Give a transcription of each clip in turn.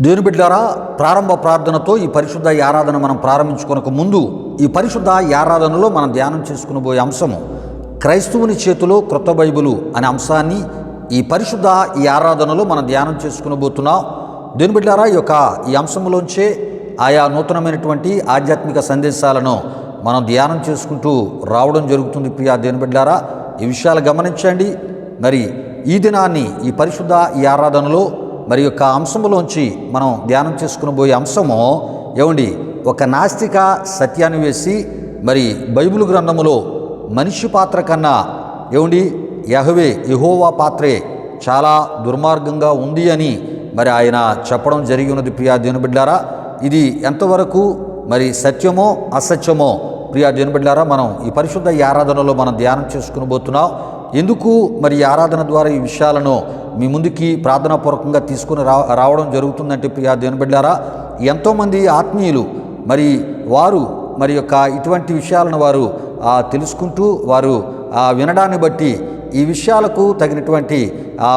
దేవుని బిడ్డలారా, ప్రారంభ ప్రార్థనతో ఈ పరిశుద్ధ ఆరాధన మనం ప్రారంభించుకొనక ముందు ఈ పరిశుద్ధ ఆరాధనలో మనం ధ్యానం చేసుకునబోయే అంశము క్రైస్తవుని చేతిలో క్రొత్త బైబిలు అనే అంశాన్ని ఈ పరిశుద్ధ ఆరాధనలో మనం ధ్యానం చేసుకునబోతున్నాం. దేవుని బిడ్డలారా, ఈ అంశంలోంచే ఆయా నూతనమైనటువంటి ఆధ్యాత్మిక సందేశాలను మనం ధ్యానం చేసుకుంటూ రావడం జరుగుతుంది. ప్రియా దేవుని బిడ్డలారా, ఈ విషయాలు గమనించండి. మరి ఈ దినాన్ని ఈ పరిశుద్ధ ఆరాధనలో మరి అంశంలోంచి మనం ధ్యానం చేసుకునబోయే అంశము ఒక నాస్తిక సత్యాన్ని వేసి మరి బైబిల్ గ్రంథములో మనిషి పాత్ర కన్నా యెహోవా పాత్రే చాలా దుర్మార్గంగా ఉంది అని మరి ఆయన చెప్పడం జరిగి ఉన్నది. ప్రియా దేవుని బిడ్డలారా, ఇది ఎంతవరకు మరి సత్యమో అసత్యమో ప్రియా దేవుని బిడ్డలారా మనం ఈ పరిశుద్ధ ఆరాధనలో మనం ధ్యానం చేసుకునబోతున్నాం. ఎందుకు మరి ఈ ఆరాధన ద్వారా ఈ విషయాలను మీ ముందుకి ప్రార్థనాపూర్వకంగా తీసుకుని రావడం జరుగుతుందంటే ప్రియా దేవుని బిడ్డలారా, ఎంతోమంది ఆత్మీయులు మరి వారు మరి ఇటువంటి విషయాలను వారు తెలుసుకుంటూ వారు వినడాన్ని బట్టి ఈ విషయాలకు తగినటువంటి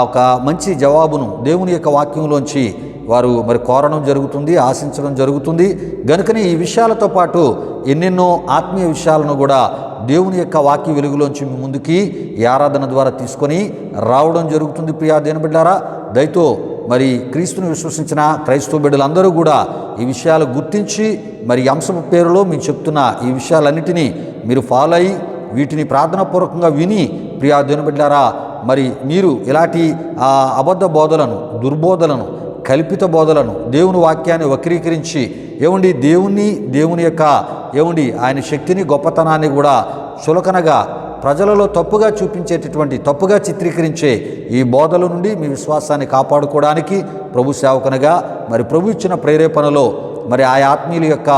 ఒక మంచి జవాబును దేవుని యొక్క వాక్యంలోంచి వారు మరి కోరడం జరుగుతుంది, ఆశించడం జరుగుతుంది. గనుకనే ఈ విషయాలతో పాటు ఎన్నెన్నో ఆత్మీయ విషయాలను కూడా దేవుని యొక్క వాక్య వెలుగులోంచి మీ ముందుకి ఈ ఆరాధన ద్వారా తీసుకొని రావడం జరుగుతుంది. ప్రియా దేవుని బిడ్డలారా, దయతో మరి క్రీస్తుని విశ్వసించిన క్రైస్తవ బిడ్డలందరూ కూడా ఈ విషయాలు గుర్తించి మరి అంశపు పేరులో మేము చెప్తున్న ఈ విషయాలన్నిటినీ మీరు ఫాలో అయ్యి వీటిని ప్రార్థనాపూర్వకంగా విని ప్రియా దేవుని బిడ్డలారా, మరి మీరు ఇలాంటి అబద్ధ బోధలను, దుర్బోధలను, కల్పిత బోధలను, దేవుని వాక్యాన్ని వక్రీకరించి దేవుని యొక్క ఆయన శక్తిని, గొప్పతనాన్ని కూడా చులకనగా ప్రజలలో తప్పుగా చూపించేటటువంటి, తప్పుగా చిత్రీకరించే ఈ బోధల నుండి మీ విశ్వాసాన్ని కాపాడుకోవడానికి ప్రభు సేవకునిగా మరి ప్రభు ఇచ్చిన ప్రేరేపణలో మరి ఆ ఆత్మీయుల యొక్క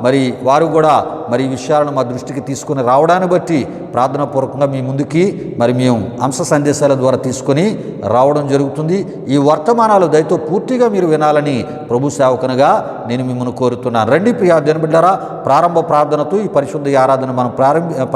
మరి వారు కూడా మరి ఈ విషయాలను మా దృష్టికి తీసుకుని రావడాన్ని బట్టి ప్రార్థనాపూర్వకంగా మీ ముందుకి మరి మేము అంశ సందేశాల ద్వారా తీసుకొని రావడం జరుగుతుంది. ఈ వర్తమానాలు దయతో పూర్తిగా మీరు వినాలని ప్రభు సేవకునిగా నేను మిమ్మల్ని కోరుతున్నాను. రండి ప్రియా దేవుని బిడ్డలారా, ప్రారంభ ప్రార్థనతో ఈ పరిశుద్ధ ఆరాధన మనం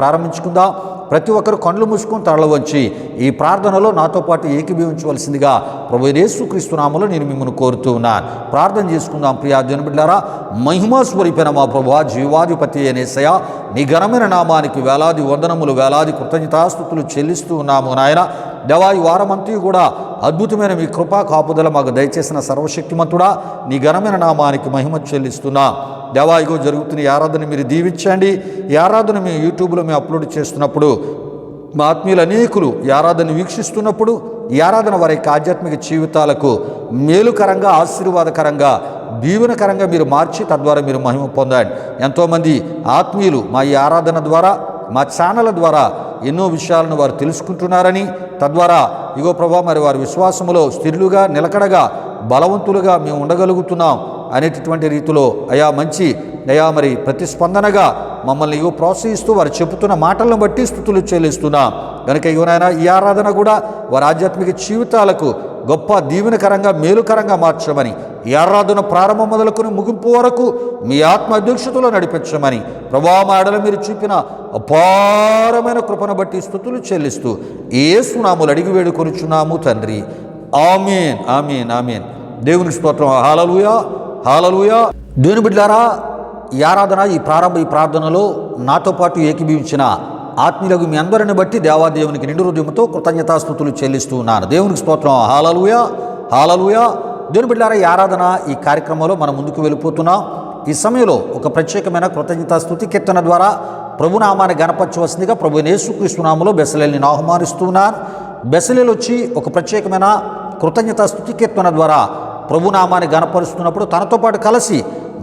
ప్రారంభించుకుందాం. ప్రతి ఒక్కరు కళ్ళు మూసుకొని తరలి వంచి ఈ ప్రార్థనలో నాతో పాటు ఏకీభవించవలసిందిగా ప్రభు యేసుక్రీస్తు నామములో నేను మిమ్మల్ని కోరుతూ ఉన్నాను. ప్రార్థన చేసుకుందాం. ప్రియా దేవుని బిడ్డలారా, మహిమా స్వరూపైన మా ప్రభువా, జీవాధిపతి అయిన యేసయ్యా, నీ ఘనమైన నామానికి వేలాది వందనములు, వేలాది కృతజ్ఞతాస్తుతులు చెల్లిస్తూ ఉన్నాము నాయన. దేవా, ఈ వారమంతా కూడా అద్భుతమైన మీ కృపా కాపుదల మాకు దయచేసిన సర్వశక్తిమంతుడా, నీ ఘనమైన నామానికి మహిమ చెల్లిస్తున్నా. దేవా, ఇగో జరుగుతున్న ఈ ఆరాధన మీరు దీవించండి. ఈ ఆరాధన మేము యూట్యూబ్లో మేము అప్లోడ్ చేస్తున్నప్పుడు మా ఆత్మీయులు అనేకులు ఈ ఆరాధన వీక్షిస్తున్నప్పుడు ఈ ఆరాధన వారి యొక్క ఆధ్యాత్మిక జీవితాలకు మేలుకరంగా, ఆశీర్వాదకరంగా, దీవెనకరంగా మీరు మార్చి తద్వారా మీరు మహిమ పొందండి. ఎంతోమంది ఆత్మీయులు మా ఈ ఆరాధన ద్వారా, మా ఛానల్ ద్వారా ఎన్నో విషయాలను వారు తెలుసుకుంటున్నారని, తద్వారా ఇగో ప్రభా మరి వారి విశ్వాసములో స్థిరులుగా, నిలకడగా, బలవంతులుగా మేము ఉండగలుగుతున్నాం అనేటటువంటి రీతిలో మరి ప్రతిస్పందనగా మమ్మల్ని ప్రోత్సహిస్తూ వారు చెబుతున్న మాటలను బట్టి స్తుతులు చెల్లిస్తున్నాం. కనుక ఇవనైనా ఈ ఆరాధన కూడా వారి ఆధ్యాత్మిక జీవితాలకు గొప్ప దీవెనకరంగా, మేలుకరంగా మార్చమని, ఈ ఆరాధన ప్రారంభం మొదలుకొని ముగింపు వరకు మీ ఆత్మ అధ్యక్షతలో నడిపించమని ప్రభా మా ఎడల మీరు చూపిన అపారమైన కృపను బట్టి స్తుతులు చెల్లిస్తూ యేసు నామములో అడిగి వేడుకొనుచున్నాము తండ్రి. ఆమేన్, ఆమేన్, ఆమేన్. దేవునికి స్తోత్రం. హల్లెలూయా, హల్లెలూయా. దేవుని బిడ్డలారా, ఈ ఆరాధన ఈ ప్రార్థనలో నాతో పాటు ఏకీభవించిన ఆత్మీయులకు మీ అందరిని బట్టి దేవాదేవునికి నిండు హృదయంతో కృతజ్ఞతాస్తుతులు చెల్లిస్తూ ఉన్నాను. దేవునికి స్తోత్రం. హల్లెలూయా, హల్లెలూయా. దేవుని బిడ్డలారా, ఈ ఆరాధన ఈ కార్యక్రమంలో మనం ముందుకు వెళ్ళిపోతున్నాం. ఈ సమయంలో ఒక ప్రత్యేకమైన కృతజ్ఞతాస్తుతి కీర్తన ద్వారా ప్రభునామాన్ని గణపరచవలసిందిగా ప్రభు యేసుక్రీస్తు నామములో బెసలేల్ని ఆహ్వానిస్తూ ఉన్నాను. బెసలేలు వచ్చి ఒక ప్రత్యేకమైన కృతజ్ఞతాస్తుతి కీర్తన ద్వారా ప్రభునామాన్ని గణపరుస్తున్నప్పుడు తనతో పాటు కలిసి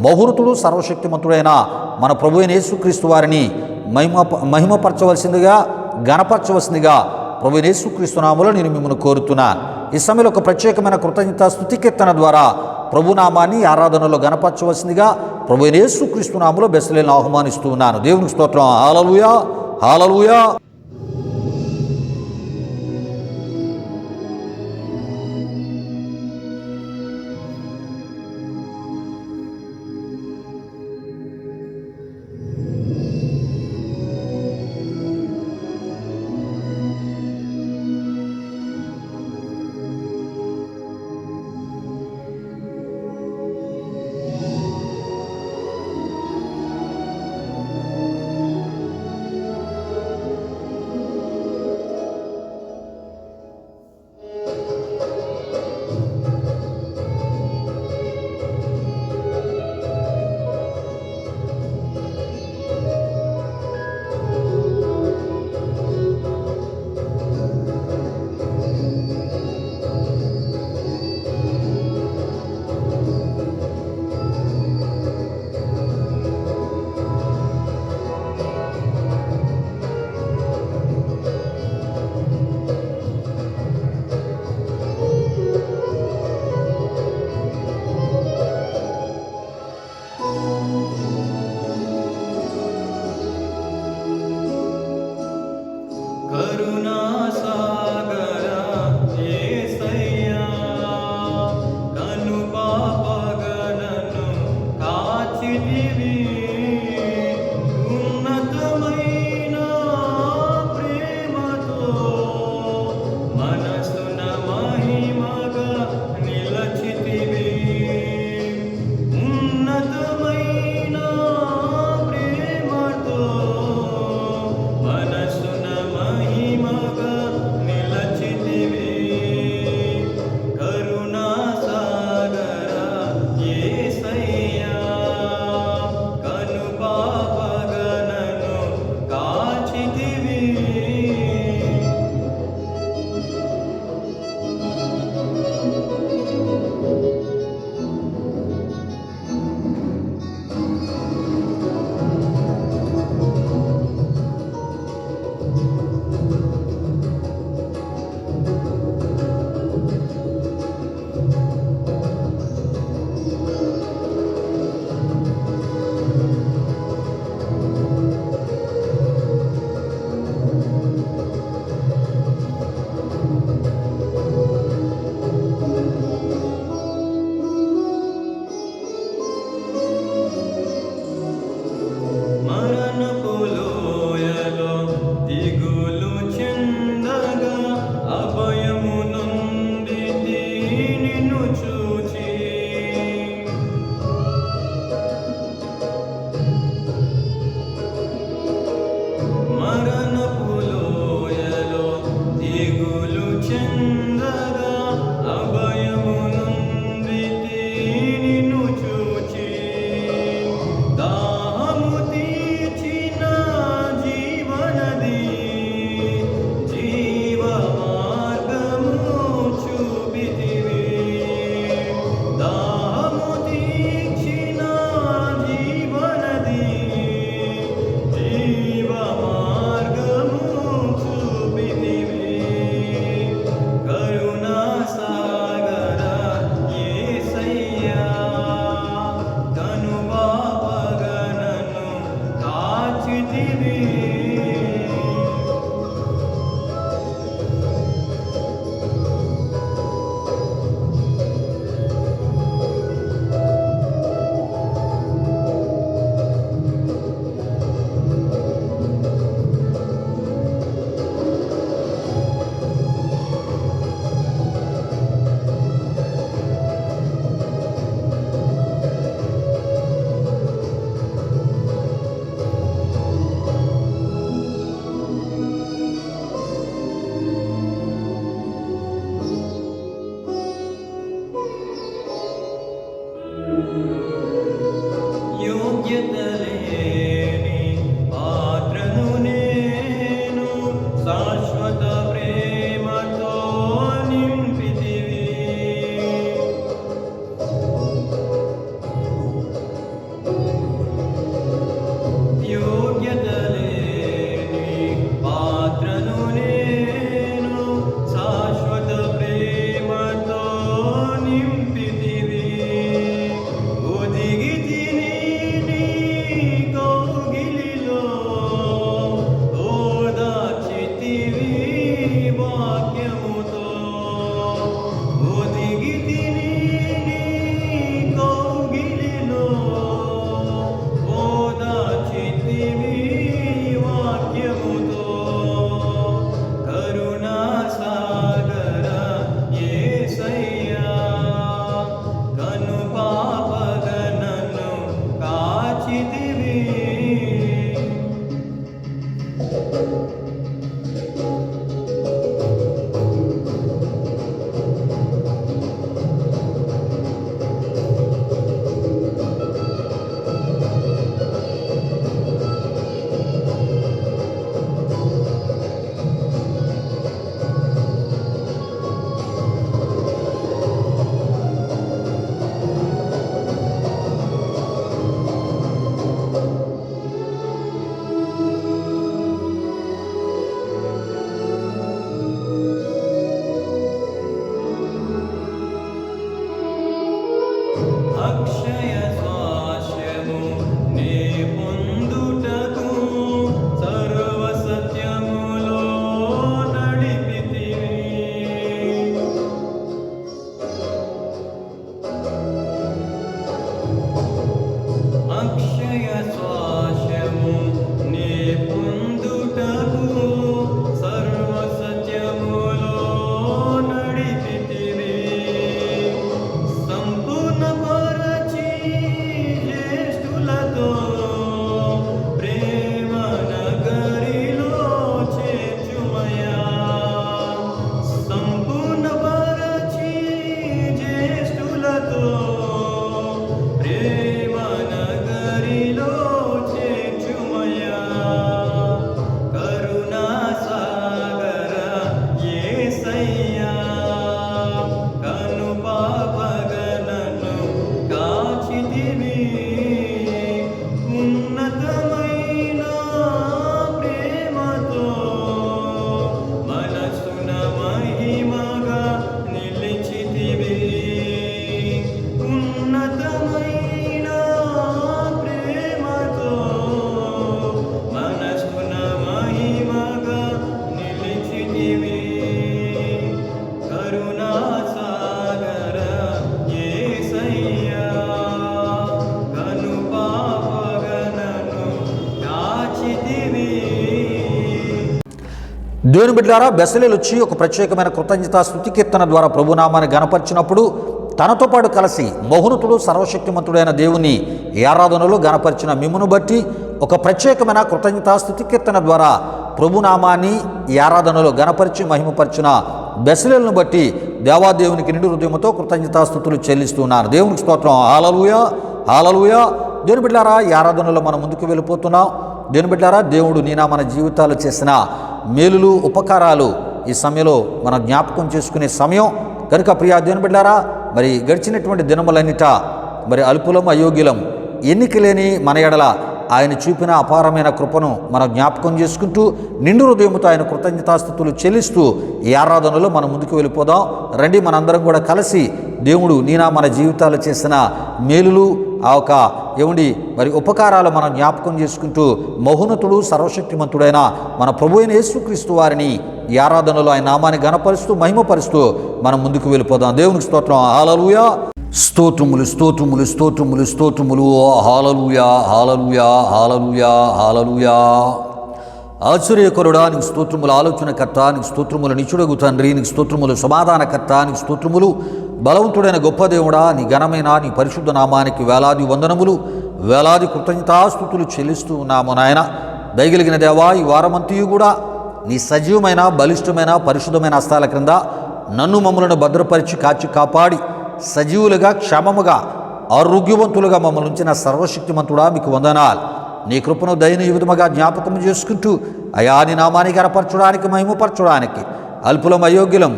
బహురుతుడు, సర్వశక్తిమంతుడైన మన ప్రభు అయిన యేసుక్రీస్తు వారిని మహిమపరచవలసిందిగా, గణపరచవలసిందిగా ప్రభు యేసుక్రీస్తు నామములో నేను మిమ్మల్ని కోరుతున్నాను. ఈ సమయంలో ఒక ప్రత్యేకమైన కృతజ్ఞత స్తుతి కీర్తన ద్వారా ప్రభునామాన్ని ఆరాధనలో గణపరచవలసిందిగా ప్రభు యేసుక్రీస్తు నామములో బెసలేల్ని ఆహ్వానిస్తూ ఉన్నాను. దేవునికి స్తోత్రం. హల్లెలూయా, హల్లెలూయా. అక్షయ స్వాస్యము నే పొందుటకు సర్వ సత్యములో నడిపితివి. అక్షయ స్వాస్యము నే పొందుటకు సర్వ సత్యములో నడిపితివి. సంపూర్ణపరచి జ్యేష్ఠులతో ప్రేమ నగరిలో చేర్చుమయా. సంపూర్ణపరచి జ్యేష్ఠులతో ప్రేమ నగరిలో చేర్చుమయా. కరుణా సాగర యేసయ్యా, కను పాపగనను కాచితివి. ఉన్నతమైన ప్రేమతో మనసున మహిమగా నిలిచితివి. ఉన్నతమైన ప్రేమతో మనసున మహిమగా నిలిచితివి. కరుణా సాగర యేసయ్యా, కను పాపగనను కాచితివి. దేవుని బిడ్డలారా, బెసలేలు వచ్చి ఒక ప్రత్యేకమైన కృతజ్ఞతా స్తుతి కీర్తన ద్వారా ప్రభునామాన్ని గణపరిచినప్పుడు తనతో పాటు కలిసి మహోన్నతుడు సర్వశక్తిమంతుడైన దేవుని ఆరాధనలో గణపరిచిన మిమ్మును బట్టి ఒక ప్రత్యేకమైన కృతజ్ఞతా స్తుతి కీర్తన ద్వారా ప్రభునామాన్ని ఈ ఆరాధనలో గణపరిచి మహిమపరిచిన బెసలేలను బట్టి దేవాదేవునికి నిండు హృదయంతో కృతజ్ఞతాస్తుతులు చెల్లిస్తున్నారు. దేవునికి స్తోత్రం. హల్లెలూయా, హల్లెలూయా. దేవుని బిడ్డలారా, ఈ ఆరాధనలో మనం ముందుకు వెళ్ళిపోతున్నాం. దేవుని బిడ్డలారా, దేవుడు నీనా మన జీవితాలు చేసిన మేలులు ఉపకారాలు ఈ సమయంలో మనం జ్ఞాపకం చేసుకునే సమయం కనుక ప్రియా దేవుని బిడ్డలారా, మరి గడిచినటువంటి దినములన్నిట మరి అల్పులం అయోగ్యులం ఎన్నికలేని మన ఎడల ఆయన చూపిన అపారమైన కృపను మనం జ్ఞాపకం చేసుకుంటూ నిండు హృదయంతో ఆయన కృతజ్ఞతాస్తుతులు చెల్లిస్తూ ఈ ఆరాధనలో మనం ముందుకు వెళ్ళిపోదాం. రండి, మనందరం కూడా కలిసి దేవుడు నీనా మన జీవితాలు చేసిన మేలులు ఆ ఒక ఏమండి మరి ఉపకారాలు మనం జ్ఞాపకం చేసుకుంటూ మహోన్నతుడు సర్వశక్తిమంతుడైన మన ప్రభు అయిన యేసుక్రీస్తు వారిని ఈ ఆరాధనలో ఆయన నామాన్ని గణపరుస్తూ మహిమపరుస్తూ మనం ముందుకు వెళ్ళిపోదాం. దేవునికి స్తోత్రం. హల్లెలూయా. స్తోత్రములు స్తోత్రములు స్తోత్రములు స్తోత్రములు. హల్లెలూయా, హల్లెలూయా, హల్లెలూయా, హల్లెలూయా. ఆశ్చర్యకరుడా నీకు స్తోత్రములు, ఆలోచనకర్త నీకు స్తోత్రములు, నిచుడగు తండ్రి నీకు స్తోత్రములు, సమాధానకర్త నీకు స్తోత్రములు, బలవంతుడైన గొప్ప దేవుడా నీ ఘనమైన నీ పరిశుద్ధ నామానికి వేలాది వందనములు, వేలాది కృతజ్ఞతాస్తుతులు చెల్లిస్తూ ఉన్నాము నాయన. దయగలిగిన దేవా, ఈ వారమంతయు కూడా నీ సజీవమైన బలిష్టమైన పరిశుద్ధమైన హస్తాల క్రింద నన్ను మమ్మలను భద్రపరిచి కాచి కాపాడి సజీవులుగా క్షేమముగా ఆరోగ్యవంతులుగా మమ్మల్ని ఉంచిన సర్వశక్తిమంతుడా మీకు వందనాలు. నీ కృపను దయను ఈ విధముగా జ్ఞాపకం చేసుకుంటూ అయా నీ నామాన్ని గణపరచడానికి మహిమపరచడానికి అల్పులం అయోగ్యులం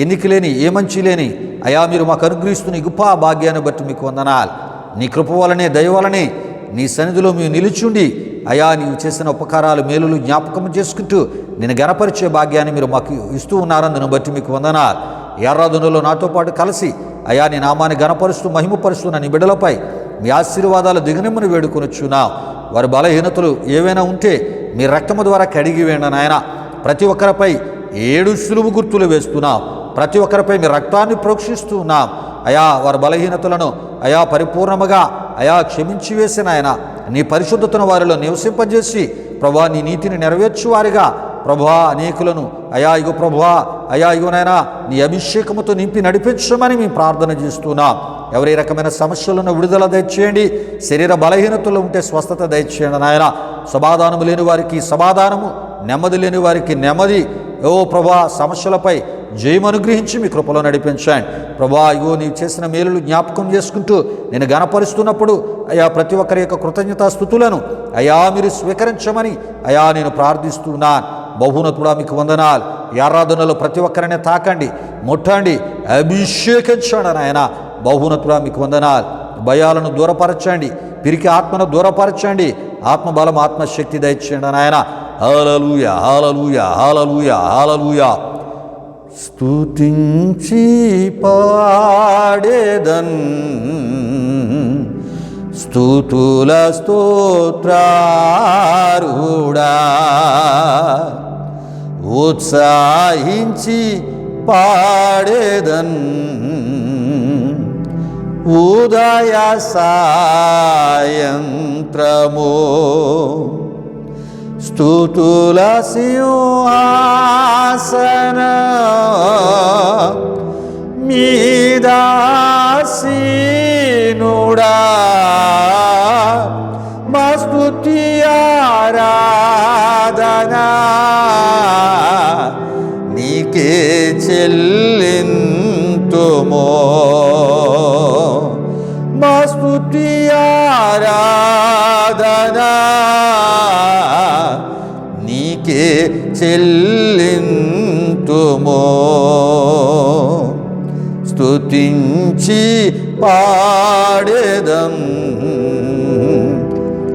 ఎన్నికలేని ఏ మంచి లేని అయా మీరు మాకు అనుగ్రహిస్తున్న గొప్ప భాగ్యాన్ని బట్టి మీకు వందనాలు. నీ కృప వలనే దయ వలనే నీ సన్నిధిలో మేము నిలిచుండి అయా నీవు చేసిన ఉపకారాలు మేలులు జ్ఞాపకం చేసుకుంటూ నేను గణపరిచే భాగ్యాన్ని మీరు మాకు ఇస్తూ ఉన్నారని బట్టి మీకు వందనాలు. ఈ ఆరాధనలో నాతో పాటు కలిసి అయా నీ నామాన్ని గణపరుస్తూ మహిమపరుస్తున్న నీ బిడ్డలపై మీ ఆశీర్వాదాలు దిగనిమ్మని వేడుకొనిచ్చున్నాం. వారి బలహీనతలు ఏవైనా ఉంటే మీ రక్తము ద్వారా కడిగి వేయండి నాయన. ప్రతి ఒక్కరిపై 7 సులువు గుర్తులు వేస్తున్నాం. ప్రతి ఒక్కరిపై మీ రక్తాన్ని ప్రోక్షిస్తూ ఉన్నాం. అయా వారి బలహీనతలను అయా పరిపూర్ణముగా అయా క్షమించి వేసిన ఆయన నీ పరిశుద్ధతను వారిలో నివసింపజేసి ప్రభా నీ నీతిని నెరవేర్చువారిగా ప్రభా అనేకులను అయా ఇగో ప్రభా అయా ఇగోనైనా నీ అభిషేకముతో నింపి నడిపించమని మేము ప్రార్థన చేస్తున్నాం. ఎవరి రకమైన సమస్యలను విడుదల దయచేయండి. శరీర బలహీనతలు ఉంటే స్వస్థత దయచేయండి నాయన. సమాధానము లేని వారికి సమాధానము, నెమ్మది లేని వారికి నెమ్మది. ఓ ప్రభా సమస్యలపై జయము అనుగ్రహించి మీ కృపలో నడిపించండి ప్రభా. ఇగో నీవు చేసిన మేలులు జ్ఞాపకం చేసుకుంటూ నేను గణపరుస్తున్నప్పుడు అయా ప్రతి ఒక్కరి యొక్క కృతజ్ఞతాస్తుతులను అయా మీరు స్వీకరించమని అయా నేను ప్రార్థిస్తున్నాను. బహున్నతుడా మీకు వందనాలు. ఈ ఆరాధనలో ప్రతి ఒక్కరిని తాకండి, ముట్టండి, అభిషేకించండి నాయన. బహున్నతుడా మీకు వందనాలు. భయాలను దూరపరచండి, పిరికి ఆత్మను దూరపరచండి, ఆత్మబలం ఆత్మశక్తి దయచేయండి నాయన. హల్లెలూయా, హల్లెలూయా, హల్లెలూయా, హల్లెలూయా. స్తుతించి పాడేదన్ స్తుతుల స్తోత్రారుడా ఉత్సాహించి పాడేదన్ ఉదయ సాయంత్రము స్తుతుల సింహాసన మీదాసీనుడా మస్తుతి ఆరాధనా నీకే చెల్లింతుమో మస్తుతి ఆరాధనా నీకే చెల్లింతుమో స్తుతించి పాడేదం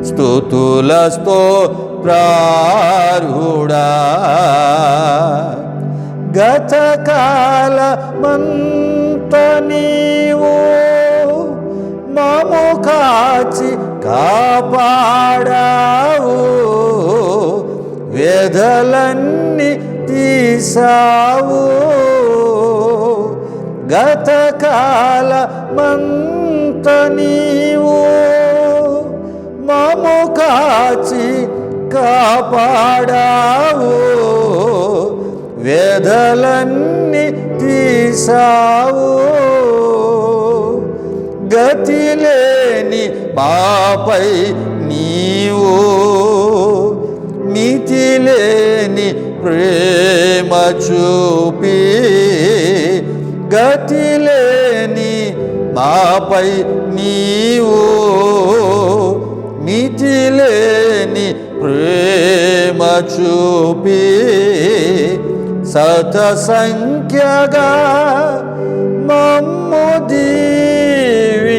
స్తుతుల స్తోత్రారుడా గతకాలమంత నీవు మము కాచి కాపాడావు వ్యధలన్నీ తీసావు గతకాలమంత నీవు మము కాచి కాపాడావు వ్యధలన్నీ తీసావు గతిలేని పాపై నీవు మితిలేని ప్రేమ చూపి గతిలేని మాపై నీవు మితిలేని ప్రేమ చూపి శత సంఖ్యగా మమ్ము దీవించావు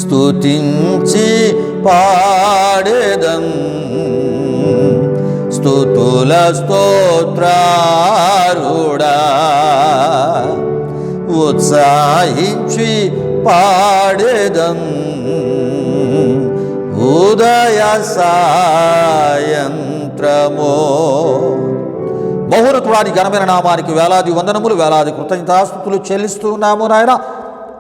స్తుతించి పాడేదం స్తుతుల స్తోత్రారుడా ఉత్సాహించి పాడేదం ఉదయ సాయంత్రమో మహోన్నతుడాని ఘనమైన నామానికి వేలాది వందనములు వేలాది కృతజ్ఞతాస్తుతులు చెల్లిస్తూ ఉన్నాము నాయన.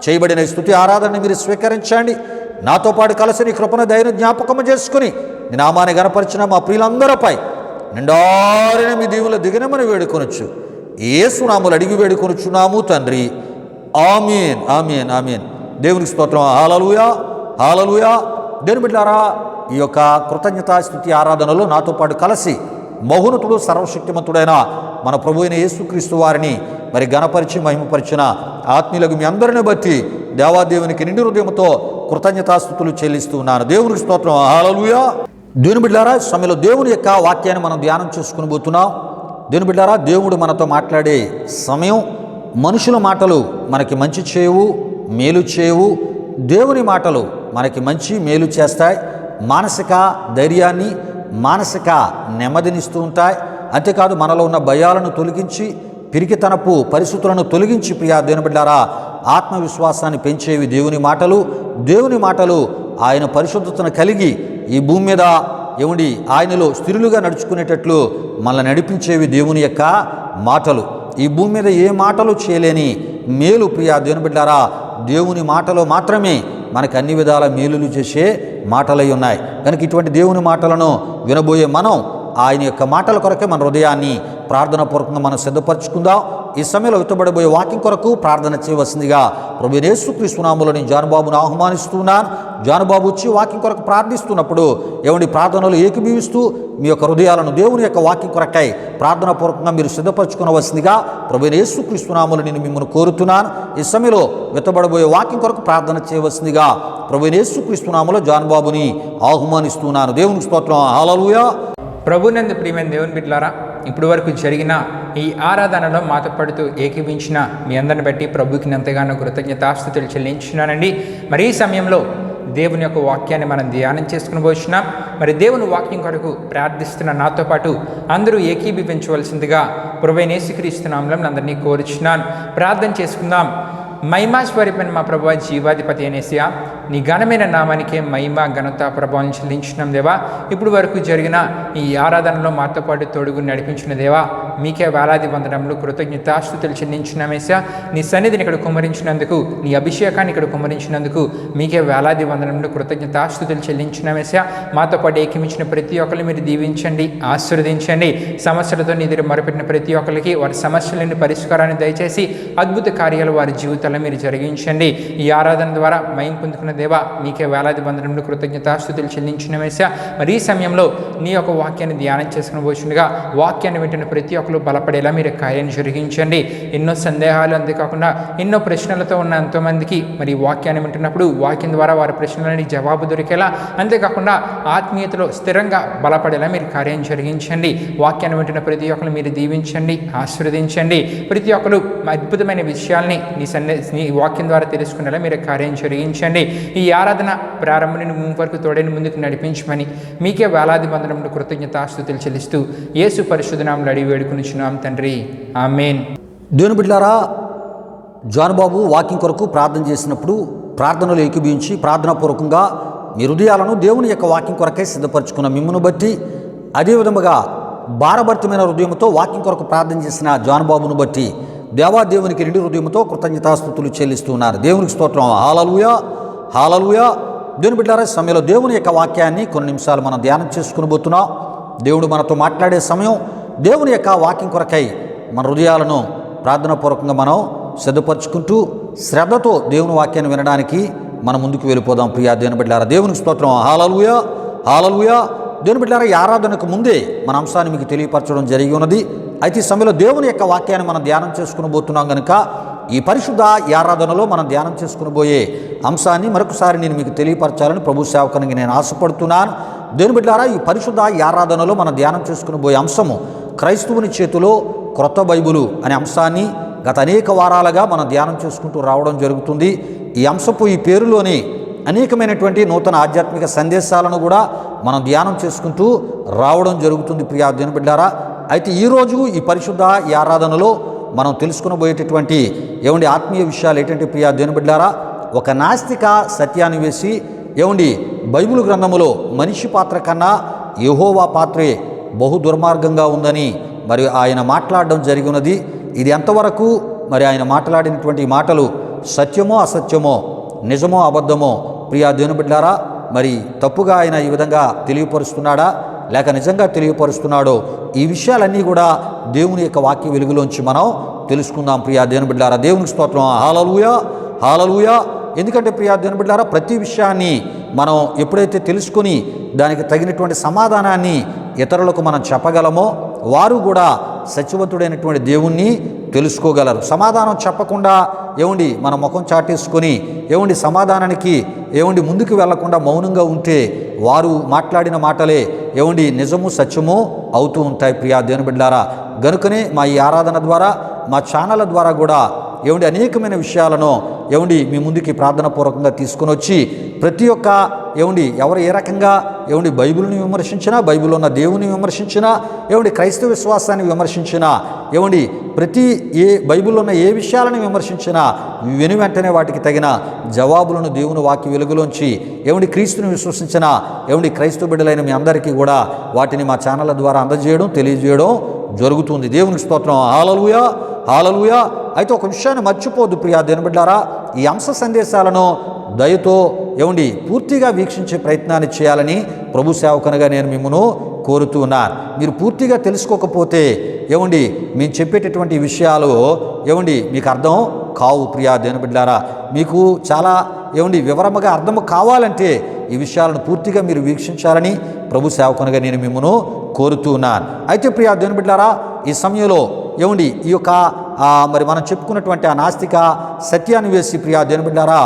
చేయబడిన స్తుతి ఆరాధనని మీరు స్వీకరించండి. నాతో పాటు కలిసి నీ కృపను దయను జ్ఞాపకము చేసుకుని నీ నామాన్ని గణపరిచిన మా ప్రియులందరిపై నిండారిన మీ దీవుల దిగనమని వేడుకొనొచ్చు. యేసు నామములు అడిగి వేడుకొనుచున్నాము తండ్రి. ఆమేన్ ఆమేన్ ఆమేన్. దేవునికి స్తోత్రం. హల్లెలూయా హల్లెలూయా. దేవుని బిడ్డలారా, ఈ యొక్క కృతజ్ఞతా స్తుతి ఆరాధనలో నాతో పాటు కలిసి మహోన్నతుడు సర్వశక్తిమంతుడైన మన ప్రభు అయిన యేసుక్రీస్తు వారిని మరి గణపరిచి మహిమపరిచిన ఆత్మీయులకు మీ అందరిని బట్టి దేవాదేవునికి నిండు హృదయంతో కృతజ్ఞతాస్తుతులు చెల్లిస్తూ ఉన్నాను. దేవునికి స్తోత్రం. హల్లెలూయా. దేవుని బిడ్డలారా, సమయంలో దేవుని యొక్క వాక్యాన్ని మనం ధ్యానం చేసుకుని పోతున్నాం. దేవుని బిడ్డలారా, దేవుడు మనతో మాట్లాడే సమయం. మనుషుల మాటలు మనకి మంచి చేయవు, మేలు చేయవు. దేవుని మాటలు మనకి మంచి మేలు చేస్తాయి. మానసిక ధైర్యాన్ని, మానసిక నెమ్మదినిస్తూ ఉంటాయి. అంతేకాదు మనలో ఉన్న భయాలను తొలగించి, పిరికితనపు పరిస్థితులను తొలగించి, ప్రియా దేవుని బిడ్డలారా, ఆత్మవిశ్వాసాన్ని పెంచేవి దేవుని మాటలు. దేవుని మాటలు ఆయన పరిశుద్ధతను కలిగి ఈ భూమి మీద ఏముండి ఆయనలో స్థిరులుగా నడుచుకునేటట్లు మనల్ని నడిపించేవి దేవుని యొక్క మాటలు. ఈ భూమి మీద ఏ మాటలు చేయలేని మేలు ప్రియా దేవుని బిడ్డలారా, దేవుని మాటలో మాత్రమే మనకు అన్ని విధాల మేలులు చేసే మాటలై ఉన్నాయి. కనుక ఇటువంటి దేవుని మాటలను వినబోయే మనం ఆయన యొక్క మాటల కొరకే మన హృదయాన్ని ప్రార్థనాపూర్వకంగా మనం సిద్ధపరచుకుందాం. ఈ సమయంలో విత్తబడబోయే వాక్యం కొరకు ప్రార్థన చేయవలసిందిగా ప్రభువైన యేసుక్రీస్తు నామములో నేను జానుబాబును ఆహ్వానిస్తున్నాను. జానుబాబు వచ్చి వాక్యం కొరకు ప్రార్థిస్తున్నప్పుడు ఏమండి ప్రార్థనలు ఏకీభవిస్తూ మీ యొక్క హృదయాలను దేవుని యొక్క వాక్యం కొరకై ప్రార్థనాపూర్వకంగా మీరు సిద్ధపరచుకోవలసిందిగా ప్రభువైన యేసుక్రీస్తు నామములో నేను మిమ్మల్ని కోరుతున్నాను. ఈ సమయంలో విత్తబడబోయే వాక్యం కొరకు ప్రార్థన చేయవలసిందిగా ప్రభువైన యేసుక్రీస్తు నామములో జానుబాబుని ఆహ్వానిస్తున్నాను. దేవునికి స్తోత్రం. హల్లెలూయా. ప్రభునందు ప్రియమైన దేవుని బిడ్డలారా, ఇప్పుడు వరకు జరిగిన ఈ ఆరాధనలో మాతో పడుతూ ఏకీభించిన మీ అందరిని బట్టి ప్రభుకి ఎంతగానో కృతజ్ఞతాస్తుతులు చెల్లించున్నానండి. మరి ఈ సమయంలో దేవుని యొక్క వాక్యాన్ని మనం ధ్యానం చేసుకుని పోతున్నాం. మరి దేవుని వాక్యం కొరకు ప్రార్థిస్తున్న నాతో పాటు అందరూ ఏకీభవించవలసిందిగా ప్రభువైన యేసుక్రీస్తు నామములో అందరినీ కోరుచున్నాను. ప్రార్థన చేసుకుందాం. మహిమా స్వరూపమైన మా ప్రభు జీవాధిపతి అనేసియా, నీ ఘనమైన నామానికే మహిమ ఘనత ప్రభావం చెల్లించినాం దేవా. ఇప్పుడు వరకు జరిగిన ఈ ఆరాధనలో మాతో పాటు తోడుగు నడిపించిన దేవా, మీకే వేలాది వందనములు కృతజ్ఞతాస్తుతులు చెల్లించినామేసా. నీ సన్నిధిని ఇక్కడ కుమ్మరించినందుకు, నీ అభిషేకాన్ని ఇక్కడ కుమ్మరించినందుకు మీకే వేలాది వందనములు కృతజ్ఞతాస్తుతులు చెల్లించినామేసా. మాతో పాటు ఏకమించిన ప్రతి ఒక్కరిని మీరు దీవించండి, ఆశీర్వదించండి. సమస్యలతో నీ దగ్గర మొరపెట్టిన ప్రతి ఒక్కరికి వారి సమస్యలని పరిష్కారాన్ని దయచేసి అద్భుత కార్యాలు వారి జీవితాల్లో మీరు జరిగించండి. ఈ ఆరాధన ద్వారా మయం పొందుకున్న దేవా, మీకే వేలాది వందనములు కృతజ్ఞతాస్తుతులు చెల్లించినమేసా. మరి ఈ సమయంలో నీ యొక్క వాక్యాన్ని ధ్యానం చేసుకుని పోతుండగా వాక్యాన్ని వింటున్న ప్రతి ఒక్కరు బలపడేలా మీరు కార్యాన్ని జరిగించండి. ఎన్నో సందేహాలు, అంతేకాకుండా ఎన్నో ప్రశ్నలతో ఉన్న ఎంతోమందికి మరి వాక్యాన్ని వింటున్నప్పుడు వాక్యం ద్వారా వారి ప్రశ్నలని జవాబు దొరికేలా, అంతేకాకుండా ఆత్మీయతలో స్థిరంగా బలపడేలా మీరు కార్యం జరిగించండి. వాక్యాన్ని వింటున్న ప్రతి ఒక్కరు మీరు దీవించండి, ఆశీర్వదించండి. ప్రతి ఒక్కరు అద్భుతమైన విషయాల్ని నీ వాక్యం ద్వారా తెలుసుకునేలా మీరు కార్యం జరిగించండి. ఈ ఆరాధన ప్రారంభం నుండి వరకు తోడని ముందుకు నడిపించమని మీకే వేలాది వందనములు కృతజ్ఞతాస్తుతులు చెల్లిస్తూ యేసు పరిశుద్ధ నామములో అడిగి వేడుకొనుచున్నాం తండ్రి, ఆమేన్. దేవుని బిడ్డలారా, జాన్ బాబు వాకింగ్ కొరకు ప్రార్థన చేసినప్పుడు ప్రార్థనలు ఏకీభవించి ప్రార్థనాపూర్వకంగా మీ హృదయాలను దేవుని యొక్క వాకింగ్ కొరకే సిద్ధపరచుకున్న మిమ్మును బట్టి, అదేవిధముగా భారభరితమైన హృదయంతో వాకింగ్ కొరకు ప్రార్థన చేసిన జాన్ బాబును బట్టి దేవాదేవునికి నిండు హృదయంతో కృతజ్ఞతాస్తుతులు చెల్లిస్తున్నారు. దేవునికి స్తోత్రం. హల్లెలూయా, హల్లెలూయా. దేవుని బిడ్డలారా, సమయంలో దేవుని యొక్క వాక్యాన్ని కొన్ని నిమిషాలు మనం ధ్యానం చేసుకుని పోతున్నాం. దేవుడు మనతో మాట్లాడే సమయం, దేవుని యొక్క వాక్యం కొరకై మన హృదయాలను ప్రార్థనాపూర్వకంగా మనం సిద్ధపరచుకుంటూ శ్రద్ధతో దేవుని వాక్యాన్ని వినడానికి మనం ముందుకు వెళ్ళిపోదాం. ప్రియా దేవుని బిడ్డలారా, దేవునికి స్తోత్రం. హల్లెలూయా, హల్లెలూయా. దేవుని బిడ్డలారా, ఈ ఆరాధనకు ముందే మన అంశాన్ని మీకు తెలియపరచడం జరిగి ఉన్నది. అయితే ఈ సమయంలో దేవుని యొక్క వాక్యాన్ని మనం ధ్యానం చేసుకుని పోతున్నాం కనుక ఈ పరిశుద్ధ ఈ ఆరాధనలో మనం ధ్యానం చేసుకుని పోయే అంశాన్ని మరొకసారి నేను మీకు తెలియపరచాలని ప్రభు సేవకునికి నేను ఆశపడుతున్నాను. దేవుని బిడ్డలారా, ఈ పరిశుద్ధ ఈ ఆరాధనలో మనం ధ్యానం చేసుకుని పోయే అంశము క్రైస్తవుని చేతిలో క్రొత్త బైబిలు అనే అంశాన్ని గత అనేక వారాలుగా మనం ధ్యానం చేసుకుంటూ రావడం జరుగుతుంది. ఈ అంశపు ఈ పేరులోని అనేకమైనటువంటి నూతన ఆధ్యాత్మిక సందేశాలను కూడా మనం ధ్యానం చేసుకుంటూ రావడం జరుగుతుంది. ప్రియా దేవుని బిడ్డలారా, అయితే ఈరోజు ఈ పరిశుద్ధ ఈ ఆరాధనలో మనం తెలుసుకునబోయేటటువంటి ఆత్మీయ విషయాలు ఏంటంటే ప్రియా దేవుని బిడ్డలారా, ఒక నాస్తిక సత్యాన్ని వేసి బైబిల్ గ్రంథములో మనిషి పాత్ర కన్నా యెహోవా పాత్రే బహు దుర్మార్గంగా ఉందని మరి ఆయన మాట్లాడడం జరిగినది. ఇది ఎంతవరకు మరి ఆయన మాట్లాడినటువంటి మాటలు సత్యమో అసత్యమో, నిజమో అబద్ధమో ప్రియా దేవుని బిడ్డలారా, మరి తప్పుగా ఆయన ఈ విధంగా తెలియపరుస్తున్నాడా లేక నిజంగా తెలియపరుస్తున్నాడో, ఈ విషయాలన్నీ కూడా దేవుని యొక్క వాక్య వెలుగులోంచి మనం తెలుసుకుందాం. ప్రియా దేవుని బిడ్డలారా, దేవునికి స్తోత్రం. హల్లెలూయా, హల్లెలూయా. ఎందుకంటే ప్రియా దేవుని బిడ్డలారా, ప్రతి విషయాన్ని మనం ఎప్పుడైతే తెలుసుకొని దానికి తగినటువంటి సమాధానాన్ని ఇతరులకు మనం చెప్పగలమో వారు కూడా సత్యవంతుడైనటువంటి దేవుణ్ణి తెలుసుకోగలరు. సమాధానం చెప్పకుండా మన ముఖం చాటేసుకొని సమాధానానికి ముందుకు వెళ్లకుండా మౌనంగా ఉంటే వారు మాట్లాడిన మాటలే నిజము సత్యము అవుతూ ఉంటాయి. ప్రియా దేవుని బిడ్డలారా, గనుకనే మా ఈ ఆరాధన ద్వారా మా ఛానళ్ళ ద్వారా కూడా అనేకమైన విషయాలను మీ ముందుకి ప్రార్థనాపూర్వకంగా తీసుకొని వచ్చి ప్రతి ఒక్క ఎవరు ఏ రకంగా బైబిల్ని విమర్శించినా, బైబిల్లో ఉన్న దేవుని విమర్శించినా, క్రైస్తవ విశ్వాసాన్ని విమర్శించినా, ప్రతి బైబిల్లో ఉన్న ఏ విషయాలను విమర్శించినా వెంటనే వాటికి తగిన జవాబులను దేవుని వాక్య వెలుగులోంచి క్రీస్తుని విశ్వసించిన క్రైస్తవ బిడ్డలైన మీ అందరికీ కూడా వాటిని మా ఛానళ్ళ ద్వారా అందజేయడం, తెలియజేయడం జరుగుతుంది. దేవునికి స్తోత్రం. హల్లెలూయా, హల్లెలూయా. అయితే ఒక విషయాన్ని మర్చిపోద్దు ప్రియా దేవుని బిడ్డలారా, ఈ అంశ సందేశాలను దయతో పూర్తిగా వీక్షించే ప్రయత్నాన్ని చేయాలని ప్రభు సేవకునిగా నేను మిమ్మల్ని కోరుతూ ఉన్నాను. మీరు పూర్తిగా తెలుసుకోకపోతే మేము చెప్పేటటువంటి విషయాలు మీకు అర్థం కావు. ప్రియా దేవుని బిడ్డలారా, మీకు చాలా వివరముగా అర్థము కావాలంటే ఈ విషయాలను పూర్తిగా మీరు వీక్షించాలని ప్రభు సేవకునిగా నేను మిమ్మల్ని కోరుతూ ఉన్నాను. అయితే ప్రియా దేవుని బిడ్డలారా, ఈ సమయంలో ఈ యొక్క మరి మనం చెప్పుకున్నటువంటి ఆ నాస్తిక సత్యాన్ని వేసి ప్రియా దేవుని బిడ్డలారా,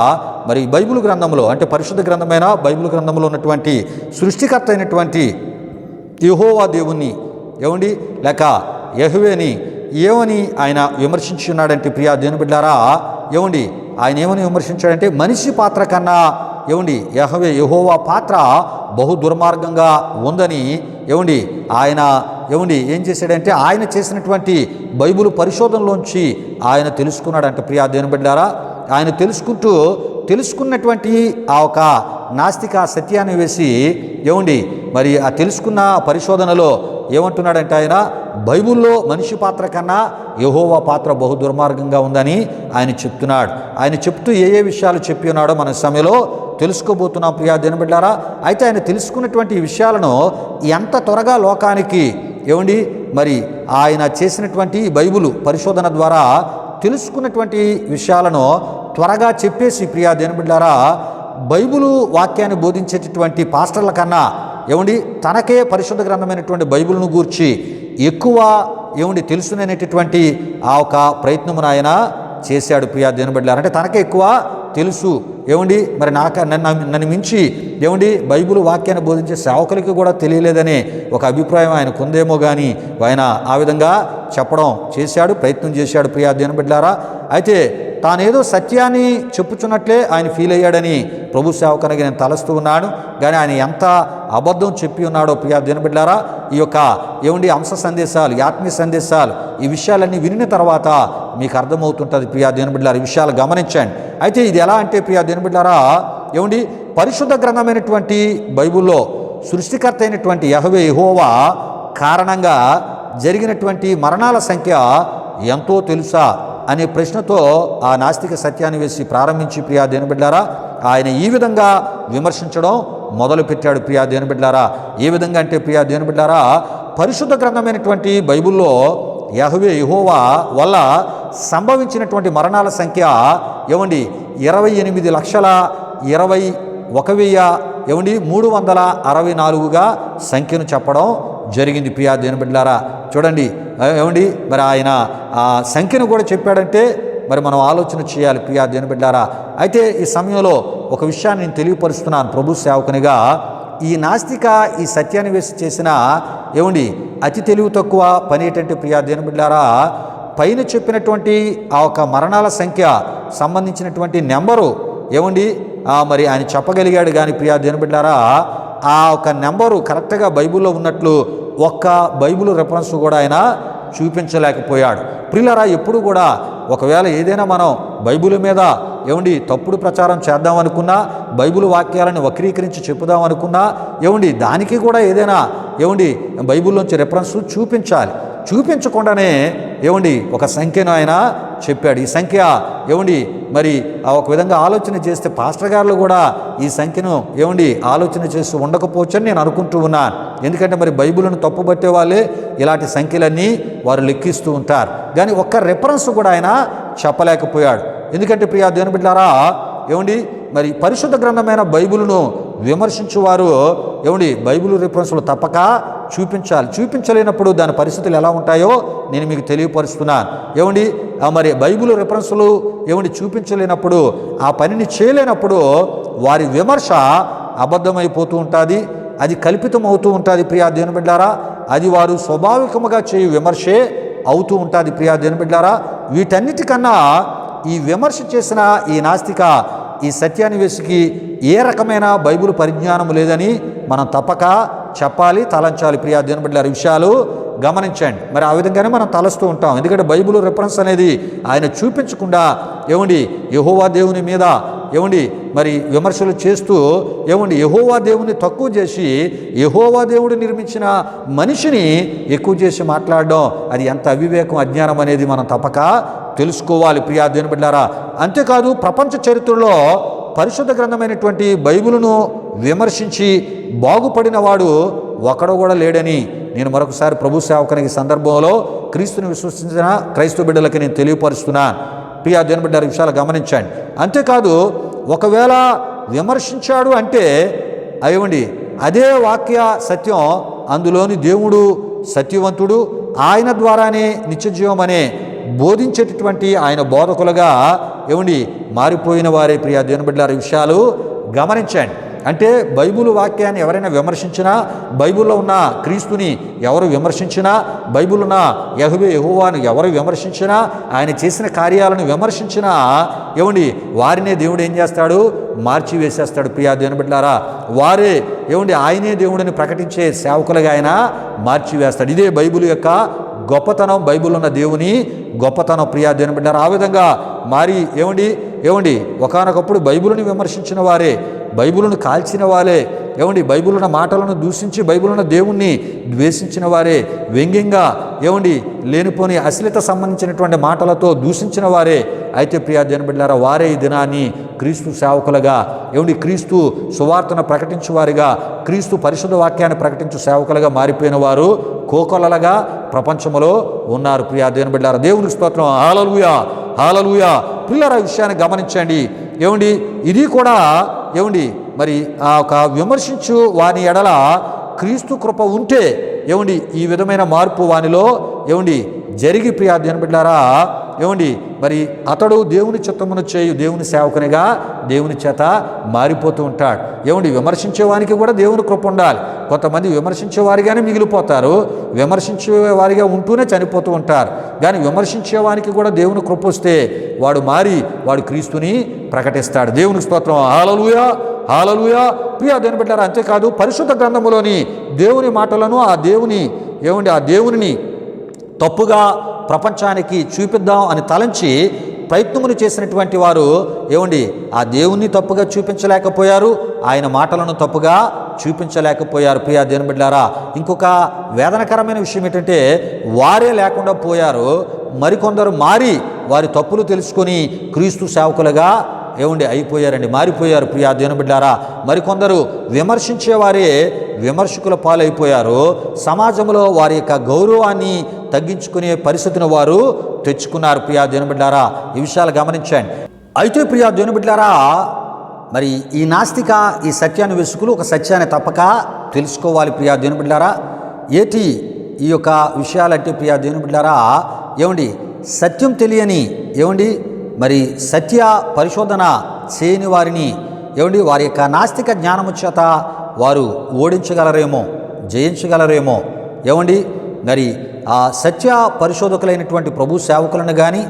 మరి బైబిల్ గ్రంథంలో అంటే పరిశుద్ధ గ్రంథమైన బైబిల్ గ్రంథంలో ఉన్నటువంటి సృష్టికర్త అయినటువంటి యెహోవా దేవుణ్ణి లేక యెహోవేని ఏమని ఆయన విమర్శించున్నాడంటే ప్రియా దేవుని బిడ్డలారా, ఆయన ఏమని విమర్శించాడంటే మనిషి పాత్ర కన్నా యెహోవా పాత్ర బహు దుర్మార్గంగా ఉందని ఆయన ఏం చేశాడంటే ఆయన చేసినటువంటి బైబిల్ పరిశోధనలోంచి ఆయన తెలుసుకున్నాడంటే ప్రియా దేవుని బిడ్డలారా, ఆయన తెలుసుకున్నటువంటి ఆ ఒక నాస్తిక సత్యాన్ని వేసి ఏమండి మరి ఆ తెలుసుకున్న పరిశోధనలో ఏమంటున్నాడంటే ఆయన బైబిల్లో మనిషి పాత్ర కన్నా యెహోవా పాత్ర బహు దుర్మార్గంగా ఉందని ఆయన చెప్తున్నాడు. ఆయన చెప్తూ ఏ విషయాలు చెప్పి ఉన్నాడో మన సమయంలో తెలుసుకోబోతున్నాం ప్రియా దినబిడ్డారా. అయితే ఆయన తెలుసుకున్నటువంటి ఈ విషయాలను ఎంత త్వరగా లోకానికి ఏమండి మరి ఆయన చేసినటువంటి బైబిలు పరిశోధన ద్వారా తెలుసుకున్నటువంటి విషయాలను త్వరగా చెప్పేసి ప్రియా దినబిడ్డారా బైబిలు వాక్యాన్ని బోధించేటటువంటి పాస్టర్ల కన్నా ఏమండి తనకే పరిశుద్ధ గ్రంథమైనటువంటి బైబిల్ను గూర్చి ఎక్కువ ఏమండి తెలుసుననేటటువంటి ఆ ఒక ప్రయత్నమును ఆయన చేశాడు ప్రియా దినబిడ్డారా. అంటే తనకే ఎక్కువ తెలుసు ఏమండి మరి నన్ను మించి ఏమండి బైబిల్ వాక్యాన్ని బోధించే సేవకులకి కూడా తెలియలేదనే ఒక అభిప్రాయం ఆయనకు ఉందేమో కానీ ఆయన ఆ విధంగా చెప్పడం చేశాడు, ప్రయత్నం చేశాడు ప్రియా దినబిడ్డారా. అయితే తానేదో సత్యాన్ని చెప్పుచున్నట్లే ఆయన ఫీల్ అయ్యాడని ప్రభు సేవకునికి నేను తలస్తూ ఉన్నాను. కానీ ఆయన ఎంత అబద్ధం చెప్పి ఉన్నాడో ప్రియా దినబిడ్డారా ఈ యొక్క ఏమండి అంశ సందేశాలు, ఆత్మీయ సందేశాలు, ఈ విషయాలన్నీ వినిన తర్వాత మీకు అర్థమవుతుంటుంది ప్రియా దినబిడ్డారా. ఈ విషయాలు గమనించండి. అయితే ఇది ఎలా అంటే ప్రియా దినబిడ్డారా ఏమండి పరిశుద్ధ గ్రంథమైనటువంటి బైబిల్లో సృష్టికర్త అయినటువంటి యెహోవా కారణంగా జరిగినటువంటి మరణాల సంఖ్య ఎంతో తెలుసా అనే ప్రశ్నతో ఆ నాస్తిక సత్యాన్ని వేసి ప్రారంభించి ప్రియా దినబిడ్డారా ఆయన ఈ విధంగా విమర్శించడం మొదలుపెట్టాడు ప్రియా దినబిడ్డారా. ఏ విధంగా అంటే ప్రియా దినబిడ్డారా పరిశుద్ధ గ్రంథమైనటువంటి బైబిల్లో యెహోవా వల్ల సంభవించినటువంటి మరణాల సంఖ్య ఏమండి 28,21,364గా సంఖ్యను చెప్పడం జరిగింది ప్రియా దినబిడ్డారా. చూడండి ఏమండి మరి ఆయన ఆ సంఖ్యను కూడా చెప్పాడంటే మరి మనం ఆలోచన చేయాలి ప్రియా దినబిడ్డారా. అయితే ఈ సమయంలో ఒక విషయాన్ని నేను తెలియపరుస్తున్నాను ప్రభు సేవకునిగా. ఈ నాస్తిక ఈ సత్యాన్ని వేసి చేసిన ఏమండి అతి తెలివి తక్కువ పని ఏంటంటే ప్రియా దినబిడ్డారా పైన చెప్పినటువంటి ఆ ఒక మరణాల సంఖ్య సంబంధించినటువంటి నెంబరు ఏమండి మరి ఆయన చెప్పగలిగాడు. కానీ ప్రియా దినబిడ్డారా ఆ ఒక నెంబరు కరెక్ట్గా బైబిల్లో ఉన్నట్లు ఒక్క బైబిల్ రెఫరెన్స్ కూడా ఆయన చూపించలేకపోయాడు. ప్రియులారా ఎప్పుడు కూడా ఒకవేళ ఏదైనా మనం బైబిల్ మీద ఏమండి తప్పుడు ప్రచారం చేద్దాం అనుకున్నా, బైబిల్ వాక్యాలను వక్రీకరించి చెప్పుదాం అనుకున్నా ఏమండి దానికి కూడా ఏదైనా ఏమండి బైబిల్లోంచి రెఫరెన్స్ చూపించాలి. చూపించకుండానే ఏమండి ఒక సంఖ్యను ఆయన చెప్పాడు. ఈ సంఖ్య ఏమండి మరి ఒక విధంగా ఆలోచన చేస్తే పాస్టర్ గారు కూడా ఈ సంఖ్యను ఏమండి ఆలోచన చేస్తూ ఉండకపోవచ్చని నేను అనుకుంటూ ఉన్నాను. ఎందుకంటే మరి బైబిల్ను తప్పుబట్టే వాళ్ళే ఇలాంటి సంఖ్యలన్నీ వారు లెక్కిస్తూ ఉంటారు. కానీ ఒక్క రెఫరెన్స్ కూడా ఆయన చెప్పలేకపోయాడు. ఎందుకంటే ప్రియా దేవుని బిడ్డలారా ఏమండి మరి పరిశుద్ధ గ్రంథమైన బైబిల్ను విమర్శించువారు ఏమండి బైబిల్ రెఫరెన్స్లు తప్పక చూపించాలి. చూపించలేనప్పుడు దాని పరిస్థితులు ఎలా ఉంటాయో నేను మీకు తెలియపరుస్తున్నాను. ఏమండి మరి బైబిల్ రెఫరెన్స్లు ఏమండి చూపించలేనప్పుడు ఆ పనిని చేయలేనప్పుడు వారి విమర్శ అబద్ధమైపోతూ ఉంటుంది, అది కల్పితం అవుతూ ఉంటుంది ప్రియా దేవుని బిడ్డలారా. అది వారు స్వాభావికముగా చేయు విమర్శే అవుతూ ఉంటుంది ప్రియా దేవుని బిడ్డలారా. వీటన్నిటికన్నా ఈ విమర్శ చేసిన ఈ నాస్తిక ఈ సత్యాన్వేషికి ఏ రకమైన బైబిల్ పరిజ్ఞానం లేదని మనం తప్పక చెప్పాలి, తలంచాలి ప్రియా దేవుని బిడ్డలారా. విషయాలు గమనించండి. మరి ఆ విధంగానే మనం తలస్తూ ఉంటాం. ఎందుకంటే బైబిల్ రెఫరెన్స్ అనేది ఆయన చూపించకుండా ఏమండి యెహోవా దేవుని మీద ఏమండి మరి విమర్శలు చేస్తూ ఏమండి యెహోవా దేవుని తక్కువ చేసి యెహోవా దేవుడు నిర్మించిన మనిషిని ఎక్కువ చేసి మాట్లాడడం అది ఎంత అవివేకం, అజ్ఞానం అనేది మనం తప్పక తెలుసుకోవాలి ప్రియా దేవుని బిడ్డలారా. అంతేకాదు ప్రపంచ చరిత్రలో పరిశుద్ధ గ్రంథమైనటువంటి బైబిలును విమర్శించి బాగుపడిన వాడు ఒకడు కూడా లేడని నేను మరొకసారి ప్రభు సేవకునికి సందర్భంలో క్రీస్తుని విశ్వసించిన క్రైస్తవ బిడ్డలకి నేను తెలియపరుస్తున్నాను. ప్రియా దేవుని బిడ్డల విషయాలు గమనించండి. అంతేకాదు ఒకవేళ విమర్శించాడు అంటే అయ్యండి అదే వాక్య సత్యం, అందులోని దేవుడు సత్యవంతుడు, ఆయన ద్వారానే నిత్యజీవం అనే బోధించేటటువంటి ఆయన బోధకులుగా ఏమండి మారిపోయిన వారే ప్రియా దేవుని బిడ్డలారా. విషయాలు గమనించండి. అంటే బైబిల్ వాక్యాన్ని ఎవరైనా విమర్శించినా, బైబిల్లో ఉన్న క్రీస్తుని ఎవరు విమర్శించినా, బైబిల్ ఉన్న యెహోవాను ఎవరు విమర్శించినా, ఆయన చేసిన కార్యాలను విమర్శించినా ఏమండి వారినే దేవుడు ఏం చేస్తాడు? మార్చి వేసేస్తాడు ప్రియా దేవుని బిడ్డలారా. వారే ఏమండి ఆయనే దేవుడిని ప్రకటించే సేవకులుగా ఆయన మార్చి వేస్తాడు. ఇదే బైబిల్ యొక్క గొప్పతనం, బైబిల్ ఉన్న దేవుని గొప్పతనం ప్రియా దేవుని బిడ్డలారా. ఆ విధంగా మారి ఏమండి ఏమండి ఒకానొకప్పుడు బైబిలుని విమర్శించిన వారే, బైబిలును కాల్చిన వారే, ఏమండి బైబిలున్న మాటలను దూషించి బైబిలున్న దేవుణ్ణి ద్వేషించిన వారే, వ్యంగ్యంగా ఏమండి లేనిపోని అశ్లీలత సంబంధించినటువంటి మాటలతో దూషించిన వారే. అయితే ప్రియా దేవుని బిడ్డలారా, వారే ఈ దినాన్ని క్రీస్తు సేవకులుగా, ఏమండి క్రీస్తు సువార్తను ప్రకటించు వారిగా, క్రీస్తు పరిశుద్ధ వాక్యాన్ని ప్రకటించు సేవకులుగా మారిపోయిన వారు కోకొల్లలుగా ప్రపంచంలో ఉన్నారు. ప్రియా దేవుని బిడ్డలారా, దేవునికి స్తోత్రం. హల్లెలూయా, హల్లెలూయా. పిల్లల విషయాన్ని గమనించండి. ఏమండి ఇది కూడా ఏమండి మరి ఆ ఒక విమర్శించు వాని ఎడల క్రీస్తు కృప ఉంటే ఏమండి ఈ విధమైన మార్పు వానిలో ఏమండి జరిగి ప్రియా దేవుని బిడ్డలారా, ఏమండి మరి అతడు దేవుని చిత్తమును చేయు దేవుని సేవకునిగా దేవుని చేత మారిపోతూ ఉంటాడు. ఏమండి విమర్శించేవానికి కూడా దేవుని కృప ఉండాలి. కొంతమంది విమర్శించేవారిగానే మిగిలిపోతారు, విమర్శించేవారిగా ఉంటూనే చనిపోతూ ఉంటారు. కానీ విమర్శించేవానికి కూడా దేవుని కృప వస్తే వాడు మారి వాడు క్రీస్తుని ప్రకటిస్తాడు. దేవునికి స్తోత్రం. హల్లెలూయా, హల్లెలూయా. ప్రియా దేవుని బిడ్డలారా, అంతేకాదు పరిశుద్ధ గ్రంథములోని దేవుని మాటలను ఆ దేవునిని తప్పుగా ప్రపంచానికి చూపిద్దాం అని తలంచి ప్రయత్నములు చేసినటువంటి వారు ఏమండి ఆ దేవుణ్ణి తప్పుగా చూపించలేకపోయారు, ఆయన మాటలను తప్పుగా చూపించలేకపోయారు. ప్రియా దేవుని బిడ్డలారా, ఇంకొక వేదనకరమైన విషయం ఏంటంటే వారే లేకుండా పోయారు, మరికొందరు మారి వారి తప్పులు తెలుసుకొని క్రీస్తు సేవకులుగా ఏమండి అయిపోయారండి, మారిపోయారు. ప్రియా దేవుని బిడ్డలారా, మరికొందరు విమర్శించేవారే విమర్శకుల పాలైపోయారు. సమాజంలో వారి యొక్క గౌరవాన్ని తగ్గించుకునే పరిస్థితిని వారు తెచ్చుకున్నారు. ప్రియా దేవుని బిడ్డలారా, ఈ విషయాలు గమనించండి. అయితే ప్రియా దేవుని బిడ్డలారా, మరి ఈ నాస్తిక ఈ సత్యాన్ని వెసుకులు ఒక సత్యాన్ని తప్పక తెలుసుకోవాలి. ప్రియా దేవుని బిడ్డలారా, ఏటి ఈ యొక్క విషయాలంటే ప్రియా దేవుని బిడ్డలారా, ఏమండి సత్యం తెలియని ఏమండి మరి సత్య పరిశోధన చేయని వారిని ఏమండి వారి యొక్క నాస్తిక జ్ఞానము చేత వారు ఓడించగలరేమో, జయించగలరేమో. ఏమండి మరి ఆ సత్య పరిశోధకులైనటువంటి ప్రభు సేవకులను కానీ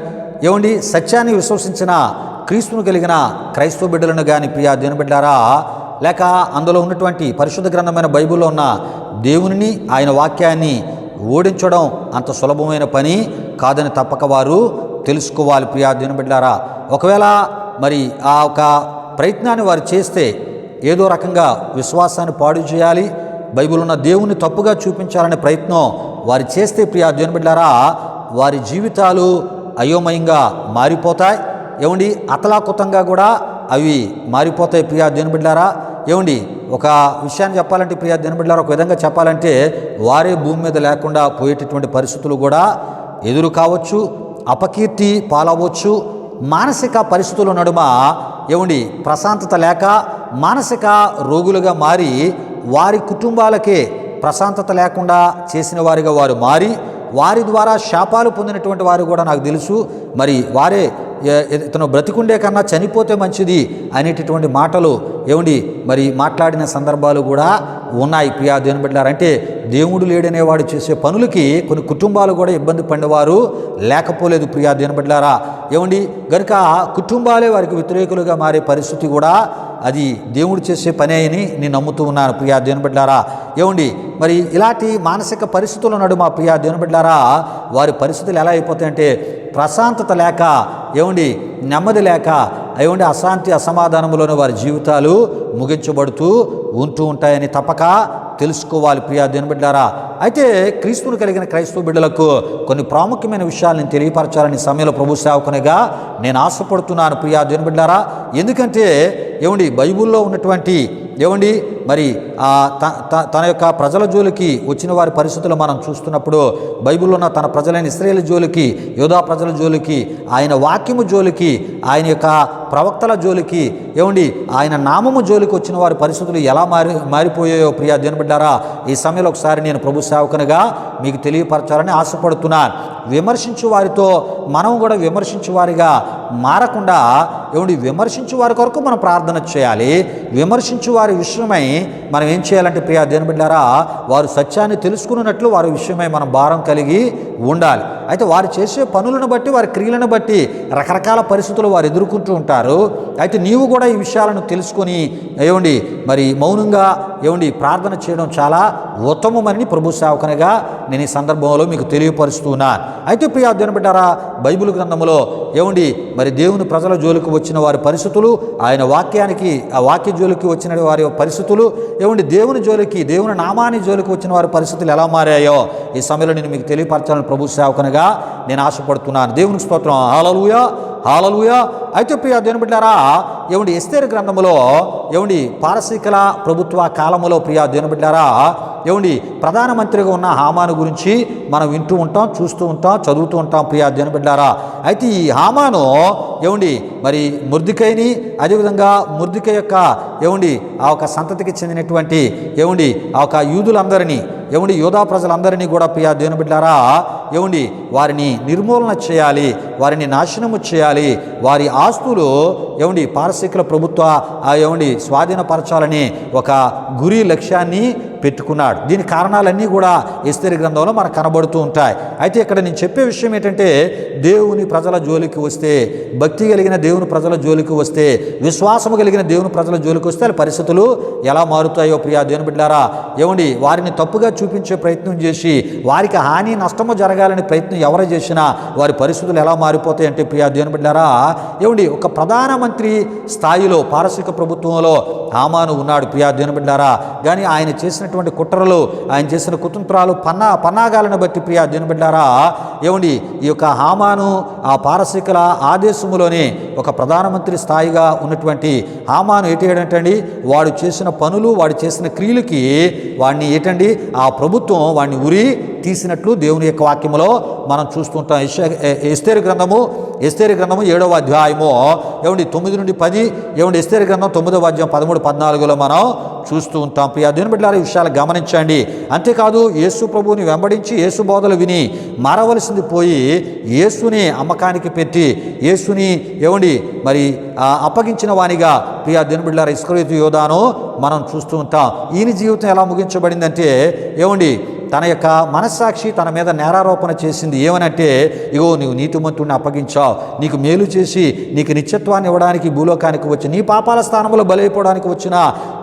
ఏమండి సత్యాన్ని విశ్వసించిన క్రీస్తును కలిగిన క్రైస్తవ బిడ్డలను కానీ ప్రియా దేవుని బిడ్డలారా, లేక అందులో ఉన్నటువంటి పరిశుద్ధ గ్రంథమైన బైబిల్లో ఉన్న దేవునిని ఆయన వాక్యాన్ని ఓడించడం అంత సులభమైన పని కాదని తప్పక వారు తెలుసుకోవాలి. ప్రియా దేవుని బిడ్డలారా, ఒకవేళ మరి ఆ ఒక ప్రయత్నాన్ని వారు చేస్తే ఏదో రకంగా విశ్వాసాన్ని పాడు చేయాలి, బైబిల్ ఉన్న దేవుని తప్పుగా చూపించాలనే ప్రయత్నం వారు చేస్తే ప్రియా దేవుని బిడ్డలారా, వారి జీవితాలు అయోమయంగా మారిపోతాయి. ఏమండి అతలాకుతంగా కూడా అవి మారిపోతాయి. ప్రియా దేవుని బిడ్డలారా, ఏమండి ఒక విషయాన్ని చెప్పాలంటే ప్రియా దేవుని బిడ్డలారా, ఒక విధంగా చెప్పాలంటే వారే భూమి మీద లేకుండా పోయేటటువంటి పరిస్థితులు కూడా ఎదురు కావచ్చు, అపకీర్తి పాలవచ్చు. మానసిక పరిస్థితుల నడుమ ఏమండి ప్రశాంతత లేక మానసిక రోగులుగా మారి వారి కుటుంబాలకే ప్రశాంతత లేకుండా చేసిన వారిగా వారు మారి వారి ద్వారా శాపాలు పొందినటువంటి వారు కూడా నాకు తెలుసు. మరి వారే ఇతను బ్రతికుండే కన్నా చనిపోతే మంచిది అనేటటువంటి మాటలు ఏమండి మరి మాట్లాడిన సందర్భాలు కూడా ఉన్నాయి. ప్రియా దేవుని బిడ్డలారా, అంటే దేవుడు లేడనేవాడు చేసే పనులకి కొన్ని కుటుంబాలు కూడా ఇబ్బంది పడినవారు లేకపోలేదు. ప్రియా దేవుని బిడ్డలారా, ఏమండి గనుక కుటుంబాలే వారికి వ్యతిరేకులుగా మారే పరిస్థితి కూడా అది దేవుడు చేసే పనే అని నేను నమ్ముతూ ఉన్నాను. ప్రియా దేవుని బిడ్డలారా, ఏమండి మరి ఇలాంటి మానసిక పరిస్థితుల నడుమ ప్రియా దేవుని బిడ్డలారా వారి పరిస్థితులు ఎలా అయిపోతాయంటే ప్రశాంతత లేక ఏమండి నెమ్మది లేక ఏమండి అశాంతి అసమాధానంలోనే వారి జీవితాలు ముగించబడుతూ ఉంటూ ఉంటాయని తప్పక తెలుసుకోవాలి. ప్రియా దేవుని బిడ్డలారా, అయితే క్రీస్తును కలిగిన క్రైస్తవ బిడ్డలకు కొన్ని ప్రాముఖ్యమైన విషయాలు నేను తెలియపరచాలని సమయంలో ప్రభు సేవకునిగా నేను ఆశపడుతున్నాను. ప్రియా దేవుని బిడ్డలారా, ఎందుకంటే ఏమండి బైబిల్లో ఉన్నటువంటి ఏమండి మరి తన యొక్క ప్రజల జోలికి వచ్చిన వారి పరిస్థితులు మనం చూస్తున్నప్పుడు బైబిల్లో ఉన్న తన ప్రజలైన ఇశ్రాయేలు జోలికి, యోధా ప్రజల జోలికి, ఆయన వాక్యము జోలికి, ఆయన యొక్క ప్రవక్తల జోలికి, ఏమండి ఆయన నామము జోలికి వచ్చిన వారి పరిస్థితులు ఎలా మారిపోయాయో ప్రియా దేవుని బిడ్డలారా ఈ సమయంలో ఒకసారి నేను ప్రభు సేవకునిగా మీకు తెలియపరచాలని ఆశపడుతున్నాను. విమర్శించు వారితో మనం కూడా విమర్శించు వారిగా మారకుండా ఏమండి విమర్శించు వారి కొరకు మనం ప్రార్థన చేయాలి. విమర్శించు వారి విషయమై మనం ఏం చేయాలంటే ప్రియా దేవుని బిడ్డలారా, వారు సత్యాన్ని తెలుసుకున్నట్లు వారి విషయమై మనం భారం కలిగి ఉండాలి. అయితే వారు చేసే పనులను బట్టి, వారి క్రియలను బట్టి రకరకాల పరిస్థితులు వారు ఎదుర్కొంటూ ఉంటారు. అయితే నీవు కూడా ఈ విషయాలను తెలుసుకొని మరి మౌనంగా ప్రార్థన చేయడం చాలా ఉత్తమమని ప్రభు సేవకునిగా నేను ఈ సందర్భంలో మీకు తెలియపరుస్తున్నాను. అయితే ప్రియా దేవుని బిడ్డలారా, బైబిల్ గ్రంథంలో మరి దేవుని ప్రజల జోలికి వచ్చిన వారి పరిస్థితులు, ఆయన ఆ వాక్య జోలికి వచ్చిన వారి పరిస్థితులు, దేవుని జోలికి, దేవుని నామాన్ని జోలికి వచ్చిన వారి పరిస్థితులు ఎలా మారాయో ఈ సమయంలో నేను మీకు తెలియపరచాలని ప్రభు సేవకునిగా నేను ఆశపడుతున్నాను. దేవునికి స్తోత్రం. హల్లెలూయా, హల్లెలూయా. అయితే ప్రియా దేవుని బిడ్డలారా, ఎస్తేరు గ్రంథములో పారసీకుల ప్రభుత్వ కాలములో ప్రియా దేవుని బిడ్డలారా, ప్రధానమంత్రిగా ఉన్న హామాను గురించి మనం వింటూ ఉంటాం, చూస్తూ ఉంటాం, చదువుతూ ఉంటాం ప్రియా దేవుని బిడ్డలారా. అయితే ఈ హామాను మరి మొర్దెకైని, అదేవిధంగా మొర్దెకై యొక్క ఆ ఒక సంతతికి చెందినటువంటి ఆ ఒక యూదులందరినీ, యోధా ప్రజలందరినీ కూడా ప్రియా దేవుని బిడ్డలారా, వారిని నిర్మూలన చేయాలి, వారిని నాశనము చేయాలి, వారి ఆస్తులు పారసీకుల ప్రభుత్వ స్వాధీనపరచాలని ఒక గురి లక్ష్యాన్ని పెట్టుకున్నాడు. దీని కారణాలన్నీ కూడా ఎస్తేరు గ్రంథంలో మనకు కనబడుతూ ఉంటాయి. అయితే ఇక్కడ నేను చెప్పే విషయం ఏంటంటే, దేవుని ప్రజల జోలికి వస్తే, భక్తి కలిగిన దేవుని ప్రజల జోలికి వస్తే, విశ్వాసము కలిగిన దేవుని ప్రజల జోలికి వస్తే పరిస్థితులు ఎలా మారుతాయో ప్రియా దేవుని బిడ్డలారా, వారిని తప్పుగా చూపించే ప్రయత్నం చేసి వారికి హాని నష్టము జరగాలని ప్రయత్నం ఎవరు చేసినా వారి పరిస్థితులు ఎలా మారిపోతాయి అంటే ప్రియా దేవుని బిడ్డలారా, ఒక ప్రధానమంత్రి స్థాయిలో పారసీక ప్రభుత్వంలో హామాను ఉన్నాడు ప్రియా దేవుని బిడ్డలారా. కానీ ఆయన చేసినటువంటి కుట్రలు, ఆయన చేసిన కుతంత్రాలు, పన్నాగాలను బట్టి ప్రియా దేవుని బిడ్డలారా, ఈ యొక్క హామాను ఆ పారసీకుల ఆదేశములోనే ఒక ప్రధానమంత్రి స్థాయిగా ఉన్నటువంటి హామాను ఏంటంటే, వాడు చేసిన పనులు, వాడు చేసిన క్రియలకి వాడిని ఆ ప్రభుత్వం వాడిని ఉరి తీసినట్లు దేవుని యొక్క వాక్యములో మనం చూస్తుంటాం. ఎస్తేరు గ్రంథము 7వ అధ్యాయము 9 నుండి 10, ఎస్తేరు గ్రంథం 9వ అధ్యాయం 13-14లో మనం చూస్తూ ఉంటాం. ప్రియా దేవుని బిడ్డలారా, ఈ విషయాలు గమనించండి. అంతేకాదు, యేసు ప్రభువుని వెంబడించి యేసు బోధలు విని మారవలసింది పోయి యేసుని అమ్మకానికి పెట్టి యేసుని మరి అప్పగించిన వానిగా ప్రియా దేవుని బిడ్డలారా ఇస్కరియోతు యోధాను మనం చూస్తూ ఉంటాం. ఈయన జీవితం ఎలా ముగించబడిందంటే, తన యొక్క మనస్సాక్షి తన మీద నేరారోపణ చేసింది. ఏమనంటే, ఇగో నీవు నీతిమంతుడిని అప్పగించావు, నీకు మేలు చేసి నీకు నిత్యత్వాన్ని ఇవ్వడానికి భూలోకానికి వచ్చి నీ పాపాల స్థానంలో బలైపోవడానికి వచ్చిన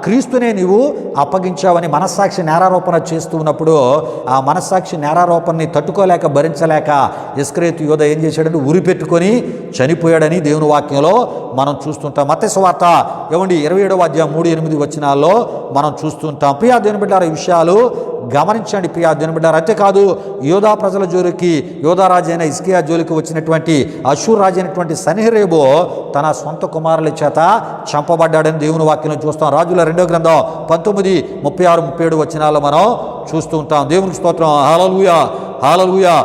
క్రీస్తునే నీవు అప్పగించావని మనస్సాక్షి నేరారోపణ చేస్తూ ఉన్నప్పుడు, ఆ మనస్సాక్షి నేరారోపణని తట్టుకోలేక భరించలేక ఇస్కరియోతు యోధ ఏం చేశాడంటే ఉరి పెట్టుకొని చనిపోయాడని దేవుని వాక్యంలో మనం చూస్తుంటాం. మత్తయి సువార్త 27వ అధ్యాయం 3-8 వచనాల్లో మనం చూస్తుంటాం. ప్రియా దేవుని బిడ్డలారా, ఈ విషయాలు గమనించండి ప్రియా దేవుని బిడ్డలారా. అంతేకాదు, యోధా ప్రజల జోలికి, యోధా రాజు అయిన హిజ్కియా జోలికి వచ్చినటువంటి అషూర్ రాజు అయినటువంటి సన్హెరీబు తన సొంత కుమారుల చేత చంపబడ్డాడని దేవుని వాక్యంలో చూస్తాం. రాజుల 2వ గ్రంథం 19, 36, 37 వచనాల్లో మనం చూస్తూ ఉంటాం. దేవునికి స్తోత్రం. హల్లెలూయా, హల్లెలూయా.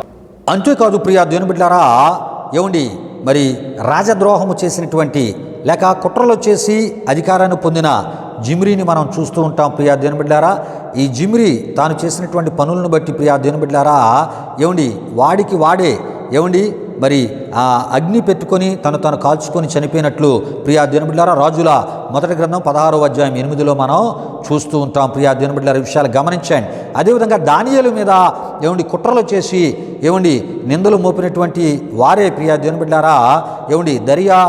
అంతేకాదు ప్రియా దేవుని బిడ్డలారా, మరి రాజద్రోహము చేసినటువంటి లేక కుట్రలు చేసి అధికారాన్ని పొందిన జిమ్రీని మనం చూస్తూ ఉంటాం ప్రియా దేవుని బిడ్డలారా. ఈ జిమ్రీ తాను చేసినటువంటి పనులను బట్టి ప్రియా దేవుని బిడ్డలారా, వాడికి వాడే మరి ఆ అగ్ని పెట్టుకొని తను కాల్చుకొని చనిపోయినట్లు ప్రియా దేవుని బిడ్డలారా రాజుల 1వ గ్రంథం 16వ అధ్యాయం 8లో మనం చూస్తూ ఉంటాం. ప్రియా దేవుని బిడ్డలారా, విషయాలు గమనించండి. అదేవిధంగా దానియేలు మీద కుట్రలు చేసి నిందలు మోపినటువంటి వారే ప్రియా దేవుని బిడ్డలారా, దరియా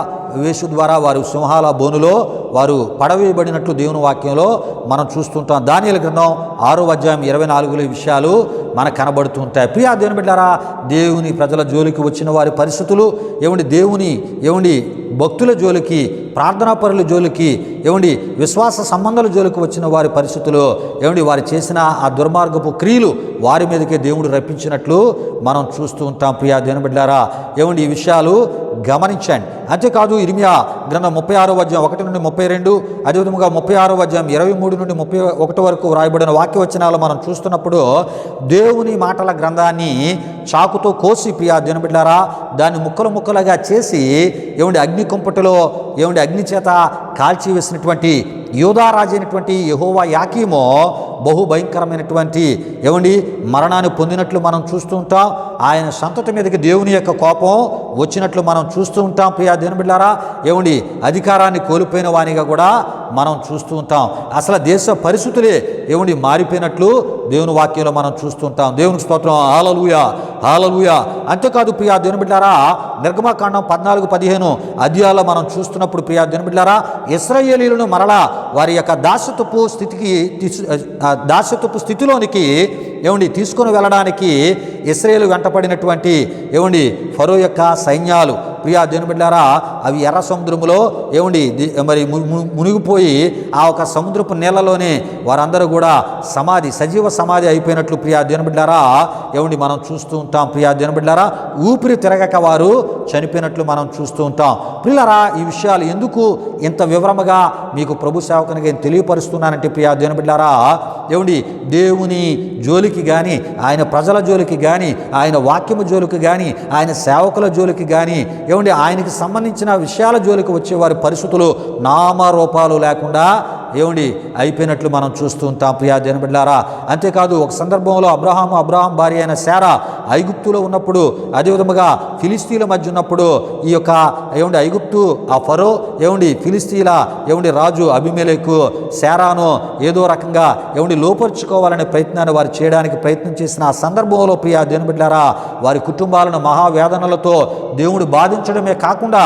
వేసు ద్వారా వారు సింహాల బోనులో వారు పడవేయబడినట్లు దేవుని వాక్యంలో మనం చూస్తుంటాం. దానియేలు గ్రంథం 6వ అధ్యాయం 24లో విషయాలు మనకు కనబడుతూ ఉంటాయి. ప్రియా దేవుని బిడ్డలారా, దేవుని ప్రజల జోలికి వచ్చిన వారి పరిస్థితులు, దేవుని భక్తుల జోలికి, ప్రార్థనా పరుల జోలికి, విశ్వాస సంబంధాల జోలికి వచ్చిన వారి పరిస్థితులు, వారు చేసిన ఆ దుర్మార్గపు క్రియలు వారి మీదకే దేవుడు రప్పించినట్లు మనం చూస్తూ ఉంటాం. ప్రియా దేవుని బిడ్డలారా, ఈ విషయాలు గమనించండి. అంతేకాదు, ఇర్మియా గ్రంథం 36వ అధ్యాయం 1 నుండి 32, అదేవిధంగా 36వ అధ్యాయం 23 నుండి 31 వరకు వ్రాయబడిన వాక్యవచనాలు మనం చూస్తున్నప్పుడు, దేవుని మాటల గ్రంథాన్ని చాకుతో కోసి ప్రియా దేవుని బిడ్డలారా దాన్ని ముక్కలు ముక్కలుగా చేసి అగ్ని కుంపటిలో అగ్ని చేత కాల్చివేసినటువంటి యోధారాజు అయినటువంటి యెహోవా యాకీము బహుభయంకరమైనటువంటి మరణాన్ని పొందినట్లు మనం చూస్తూ ఉంటాం. ఆయన సంతతి మీదకి దేవుని యొక్క కోపం వచ్చినట్లు మనం చూస్తూ ఉంటాం. ప్రియా దేవుని బిడ్డలారా, అధికారాన్ని కోల్పోయిన వానిగా కూడా మనం చూస్తూ ఉంటాం. అసలు దేశ పరిస్థితులే ఏమండి మారిపోయినట్లు దేవుని వాక్యంలో మనం చూస్తుంటాం. దేవునికి స్తోత్రం. హల్లెలూయా, హల్లెలూయా. అంతేకాదు ప్రియా దేవుని బిడ్డారా, నిర్గమకాండం 14-15 అధ్యాయాల్లో మనం చూస్తున్నప్పుడు ప్రియా దేవుని బిడ్డారా, ఇశ్రాయేలీయులను మరలా వారి యొక్క దాస్యత్వపు స్థితిలోనికి ఏమండి తీసుకొని వెళ్ళడానికి ఇశ్రాయేలు వెంటపడినటువంటి ఏమండి ఫరో యొక్క సైన్యాలు ప్రియా దేవుని బిడ్డారా, అవి ఎర్ర సముద్రములో ఏమండి మరి మునిగిపోయి ఆ ఒక సముద్రపు నీళ్ళలోనే వారందరూ కూడా సజీవ సమాధి అయిపోయినట్లు ప్రియా దేవుని బిడ్డారా ఏమండి మనం చూస్తూ ఉంటాం. ప్రియా దేవుని బిడ్డారా, ఊపిరి తిరగక వారు చనిపోయినట్లు మనం చూస్తూ ఉంటాం. ప్రియులారా, ఈ విషయాలు ఎందుకు ఇంత వివరముగా మీకు ప్రభు సేవకునిగా తెలియపరుస్తున్నానంటే ప్రియా దేవుని బిడ్డారా, ఏమండి దేవుని జోలికి కానీ, ఆయన ప్రజల జోలికి కానీ, ఆయన వాక్యము జోలికి కానీ, ఆయన సేవకుల జోలికి కానీ, ఏమండి ఆయనకి సంబంధించిన విషయాల జోలికి వచ్చే వారి పరిస్థితులు నామరూపాలు లేకుండా ఏమండి అయిపోయినట్లు మనం చూస్తూ ఉంటాం. ప్రియా దేవుని బిడ్డలారా, అంతేకాదు ఒక సందర్భంలో అబ్రహాం భార్య అయిన శారా ఐగుప్తులో ఉన్నప్పుడు, అదేవిధముగా ఫిలిస్తీన్ల మధ్య ఉన్నప్పుడు ఈ యొక్క ఏమండి ఐగుప్తు ఆ ఫరో ఏమండి ఫిలిస్తీన్ల ఏమండి రాజు అబీమెలెకు శారాను ఏదో రకంగా ఏమండి లోపరుచుకోవాలనే ప్రయత్నాన్ని వారు చేయడానికి ప్రయత్నం చేసిన ఆ సందర్భంలో ప్రియా దేవుని బిడ్డలారా, వారి కుటుంబాలను మహావేదనలతో దేవుడు బాధించడమే కాకుండా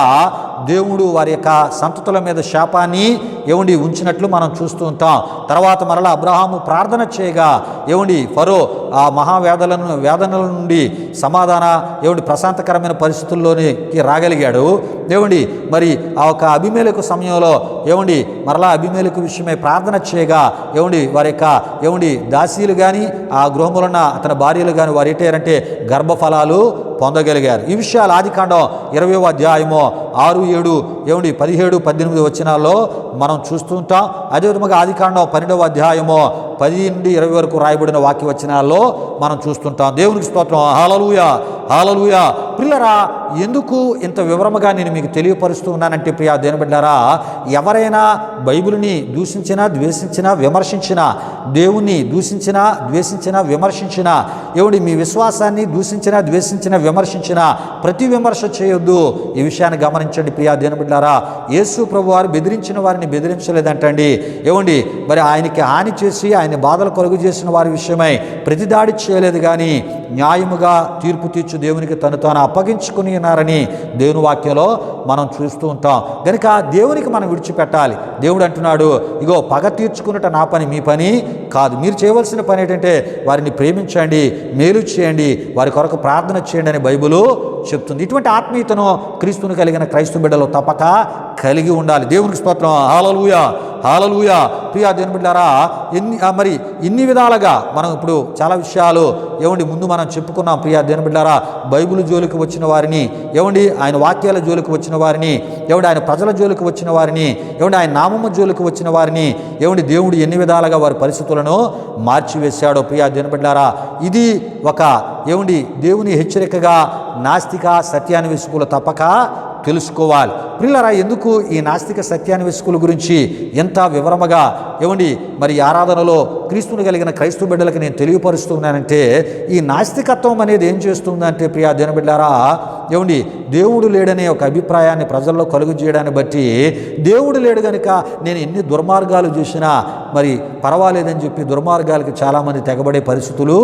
దేవుడు వారి యొక్క సంతతుల మీద శాపాన్ని ఏమండి ఉంచినట్లు మనం చూస్తూ ఉంటాం. తర్వాత మరలా అబ్రహాము ప్రార్థన చేయగా ఏమండి ఫరో ఆ వేదనల నుండి ఏమండి ప్రశాంతకరమైన పరిస్థితుల్లోనికి రాగలిగాడు. ఏమండి మరి ఆ ఒక అబీమెలెకు సమయంలో ఏమండి మరలా అబీమెలెకు విషయమై ప్రార్థన చేయగా ఏమండి వారి యొక్క ఏమండి దాసీలు కానీ ఆ గృహములో ఉన్న అతని భార్యలు కానీ వారు ఏంటంటే గర్భఫలాలు పొందగలిగారు. ఈ విషయాలు ఆదికాండం 20వ అధ్యాయము 6, 7 ఏమండి 17, 18 వచనాల్లో మనం చూస్తూ ఉంటాం. అదేవిధంగా ఆదికాండం 12వ అధ్యాయము 10 నుండి 20 వరకు రాయబడిన వాక్య వచనాల్లో మనం చూస్తుంటాం. దేవునికి స్తోత్రం. హల్లెలూయా, హల్లెలూయా. ప్రియులారా, ఎందుకు ఇంత వివరముగా నేను మీకు తెలియపరుస్తూ ఉన్నానంటే ప్రియా దేవుని బిడ్డలారా, ఎవరైనా బైబిల్ని దూషించినా, ద్వేషించినా, విమర్శించినా, దేవుణ్ణి దూషించినా, ద్వేషించినా, విమర్శించినా, ఏమండి మీ విశ్వాసాన్ని దూషించినా, ద్వేషించినా, విమర్శించినా ప్రతి విమర్శ చేయొద్దు. ఈ విషయాన్ని గమనించండి ప్రియా దేవుని బిడ్డలారా. యేసు ప్రభు వారు బెదిరించిన వారిని బెదిరించలేదంటండి. ఏమండి మరి ఆయనకి హాని చేసి ఆయన బాధలు కలుగు చేసిన వారి విషయమై ప్రతిదాడి చేయలేదు, కానీ న్యాయముగా తీర్పు తీర్చు దేవునికి తను తాను అప్పగించుకుని ఉన్నారని దేవుని వాక్యంలో మనం చూస్తూ ఉంటాం. కనుక దేవునికి మనం విడిచిపెట్టాలి. దేవుడు అంటున్నాడు, ఇగో పగ తీర్చుకున్నట నా పని, మీ పని కాదు. మీరు చేయవలసిన పని ఏంటంటే వారిని ప్రేమించండి, మేలు చేయండి, వారి కొరకు ప్రార్థన చేయండి అని బైబిలు చెప్తుంది. ఇటువంటి ఆత్మీయతను క్రీస్తుని కలిగిన క్రైస్తవ బిడ్డలు తప్పక కలిగి ఉండాలి. దేవునికి స్తోత్రం. హల్లెలూయా, హల్లెలూయా. ప్రియా దేవుని బిడ్డలారా, ఇన్ని విధాలుగా మనం ఇప్పుడు చాలా విషయాలు ఏమండి ముందు మనం చెప్పుకున్నాం. ప్రియా దేవుని బిడ్డలారా, బైబిల్ జోలికి వచ్చిన వారిని, ఏమండి ఆయన వాక్యాల జోలికి వచ్చిన వారిని, ఏమండి ఆయన ప్రజల జోలికి వచ్చిన వారిని, ఏమండి ఆయన నామము జోలికి వచ్చిన వారిని, ఏమండి దేవుడు ఎన్ని విధాలుగా వారి పరిస్థితులను మార్చివేశాడో. ప్రియా దేవుని బిడ్డలారా, ఇది ఒక ఏమండి దేవుని హెచ్చరికగా నాస్తిక సత్యాన్వేషకులు తప్పక తెలుసుకోవాలి. ప్రియులారా, ఎందుకు ఈ నాస్తిక సత్యాన్వేషకుల గురించి ఎంత వివరముగా ఏమండి మరి ఆరాధనలో క్రీస్తుని కలిగిన క్రైస్తవ బిడ్డలకు నేను తెలియపరుస్తున్నానంటే, ఈ నాస్తికత్వం అనేది ఏం చేస్తుందంటే ప్రియా దేవుని బిడ్డలారా, ఏమండి దేవుడు లేడనే ఒక అభిప్రాయాన్ని ప్రజల్లో కలుగు చేయడాన్ని బట్టి, దేవుడు లేడు కనుక నేను ఎన్ని దుర్మార్గాలు చేసినా మరి పర్వాలేదని చెప్పి దుర్మార్గాలకి చాలామంది తెగబడే పరిస్థితులు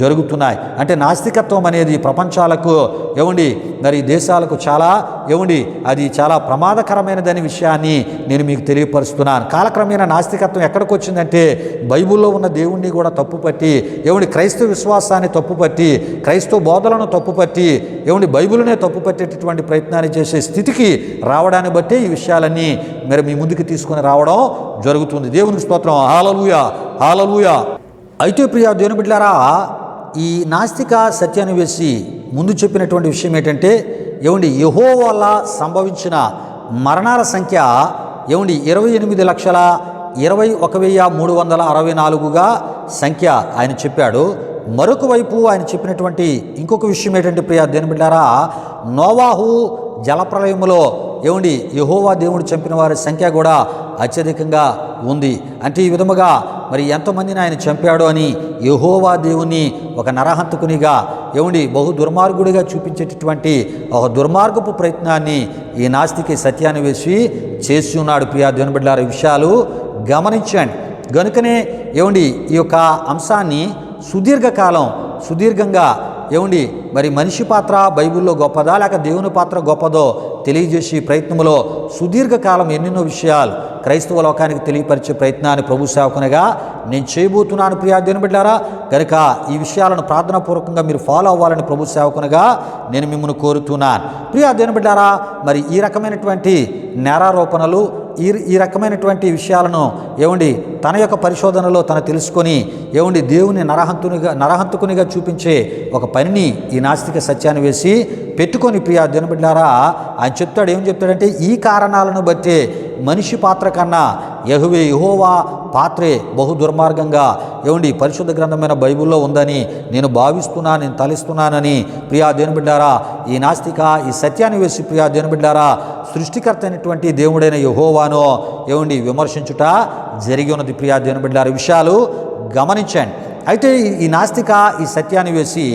జరుగుతున్నాయి. అంటే నాస్తికత్వం అనేది ప్రపంచాలకు ఏమండి మరి దేశాలకు చాలా ఏమండి అది చాలా ప్రమాదకరమైనదని విషయాన్ని నేను మీకు తెలియపరుస్తున్నాను. కాలక్రమేణా నాస్తికత్వం ఎక్కడికి వచ్చిందంటే బైబిల్లో ఉన్న దేవుణ్ణి కూడా తప్పుపట్టి, ఏమండి క్రైస్తవ విశ్వాసాన్ని తప్పుపట్టి, క్రైస్తవ బోధలను తప్పుపట్టి, ఏమండి బైబిల్నే తప్పుపట్టేటటువంటి ప్రయత్నాన్ని చేసే స్థితికి రావడాన్ని బట్టి ఈ విషయాలన్నీ మరి మీ ముందుకు తీసుకొని రావడం జరుగుతుంది. దేవునికి స్తోత్రం. హల్లెలూయా, హల్లెలూయా. అయితే ప్రియా దేవుని బిడ్డలారా, ఈ నాస్తిక సత్యాన్వేషి ముందు చెప్పినటువంటి విషయం ఏంటంటే, ఏమండి యెహోవా వల్ల సంభవించిన మరణాల సంఖ్య ఏమండి 28,21,364గా సంఖ్య ఆయన చెప్పాడు. మరొక వైపు ఆయన చెప్పినటువంటి ఇంకొక విషయం ఏంటంటే ప్రియా దేవుని బిడ్డలారా, నోవాహు జలప్రలయములో ఏమండి యెహోవా దేవుడు చంపిన వారి సంఖ్య కూడా అత్యధికంగా ఉంది. అంటే ఈ విధముగా మరి ఎంతమందిని ఆయన చంపాడో అని యెహోవా దేవుని ఒక నరహంతకునిగా బహు దుర్మార్గుడిగా చూపించేటటువంటి ఒక దుర్మార్గపు ప్రయత్నాన్ని ఈ నాస్తికి సత్యాన్ని వేసి చేసి ఉన్నాడు. ప్రియా దేవుని బిడ్డలారా, ఈ విషయాలు గమనించండి. గనుకనే ఈ యొక్క అంశాన్ని సుదీర్ఘంగా మరి మనిషి పాత్ర బైబిల్లో గొప్పదా లేక దేవుని పాత్ర గొప్పదో తెలియజేసి ప్రయత్నంలో సుదీర్ఘకాలం ఎన్నెన్నో విషయాలు క్రైస్తవ లోకానికి తెలియపరిచే ప్రయత్నాన్ని ప్రభు సేవకునిగా నేను చేయబోతున్నాను. ప్రియా దేవుని బిడ్డలారా, కనుక ఈ విషయాలను ప్రార్థనాపూర్వకంగా మీరు ఫాలో అవ్వాలని ప్రభు సేవకునిగా నేను మిమ్మల్ని కోరుతున్నాను. ప్రియా దేవుని బిడ్డలారా, మరి ఈ రకమైనటువంటి నేరారోపణలు ఈ రకమైనటువంటి విషయాలను తన యొక్క పరిశోధనలో తను తెలుసుకొని దేవుని నరహంతకునిగా చూపించే ఒక పనిని ఈ నాస్తిక సత్యాన్ని వేసి పెట్టుకొని ప్రియా దేవుని బిడ్డలారా ఆయన చెప్తాడు. ఏం చెప్తాడంటే, ఈ కారణాలను బట్టే మనిషి పాత్ర కన్నా యెహోవా పాత్రే బహు దుర్మార్గంగా పరిశుద్ధ గ్రంథమైన బైబిల్లో ఉందని నేను భావిస్తున్నాను, నేను తలిస్తున్నానని ప్రియా దేవుని బిడ్డలారా ఈ నాస్తిక ఈ సత్యాన్ని వేసి ప్రియా దేవుని బిడ్డలారా సృష్టికర్త అయినటువంటి దేవుడైన యెహోవాను విమర్శించుట జరిగి ఉన్నది. ప్రియా దేవుని బిడ్డలారా, విషయాలు గమనించండి. అయితే ఈ నాస్తిక ఈ సత్యాన్ని వేసి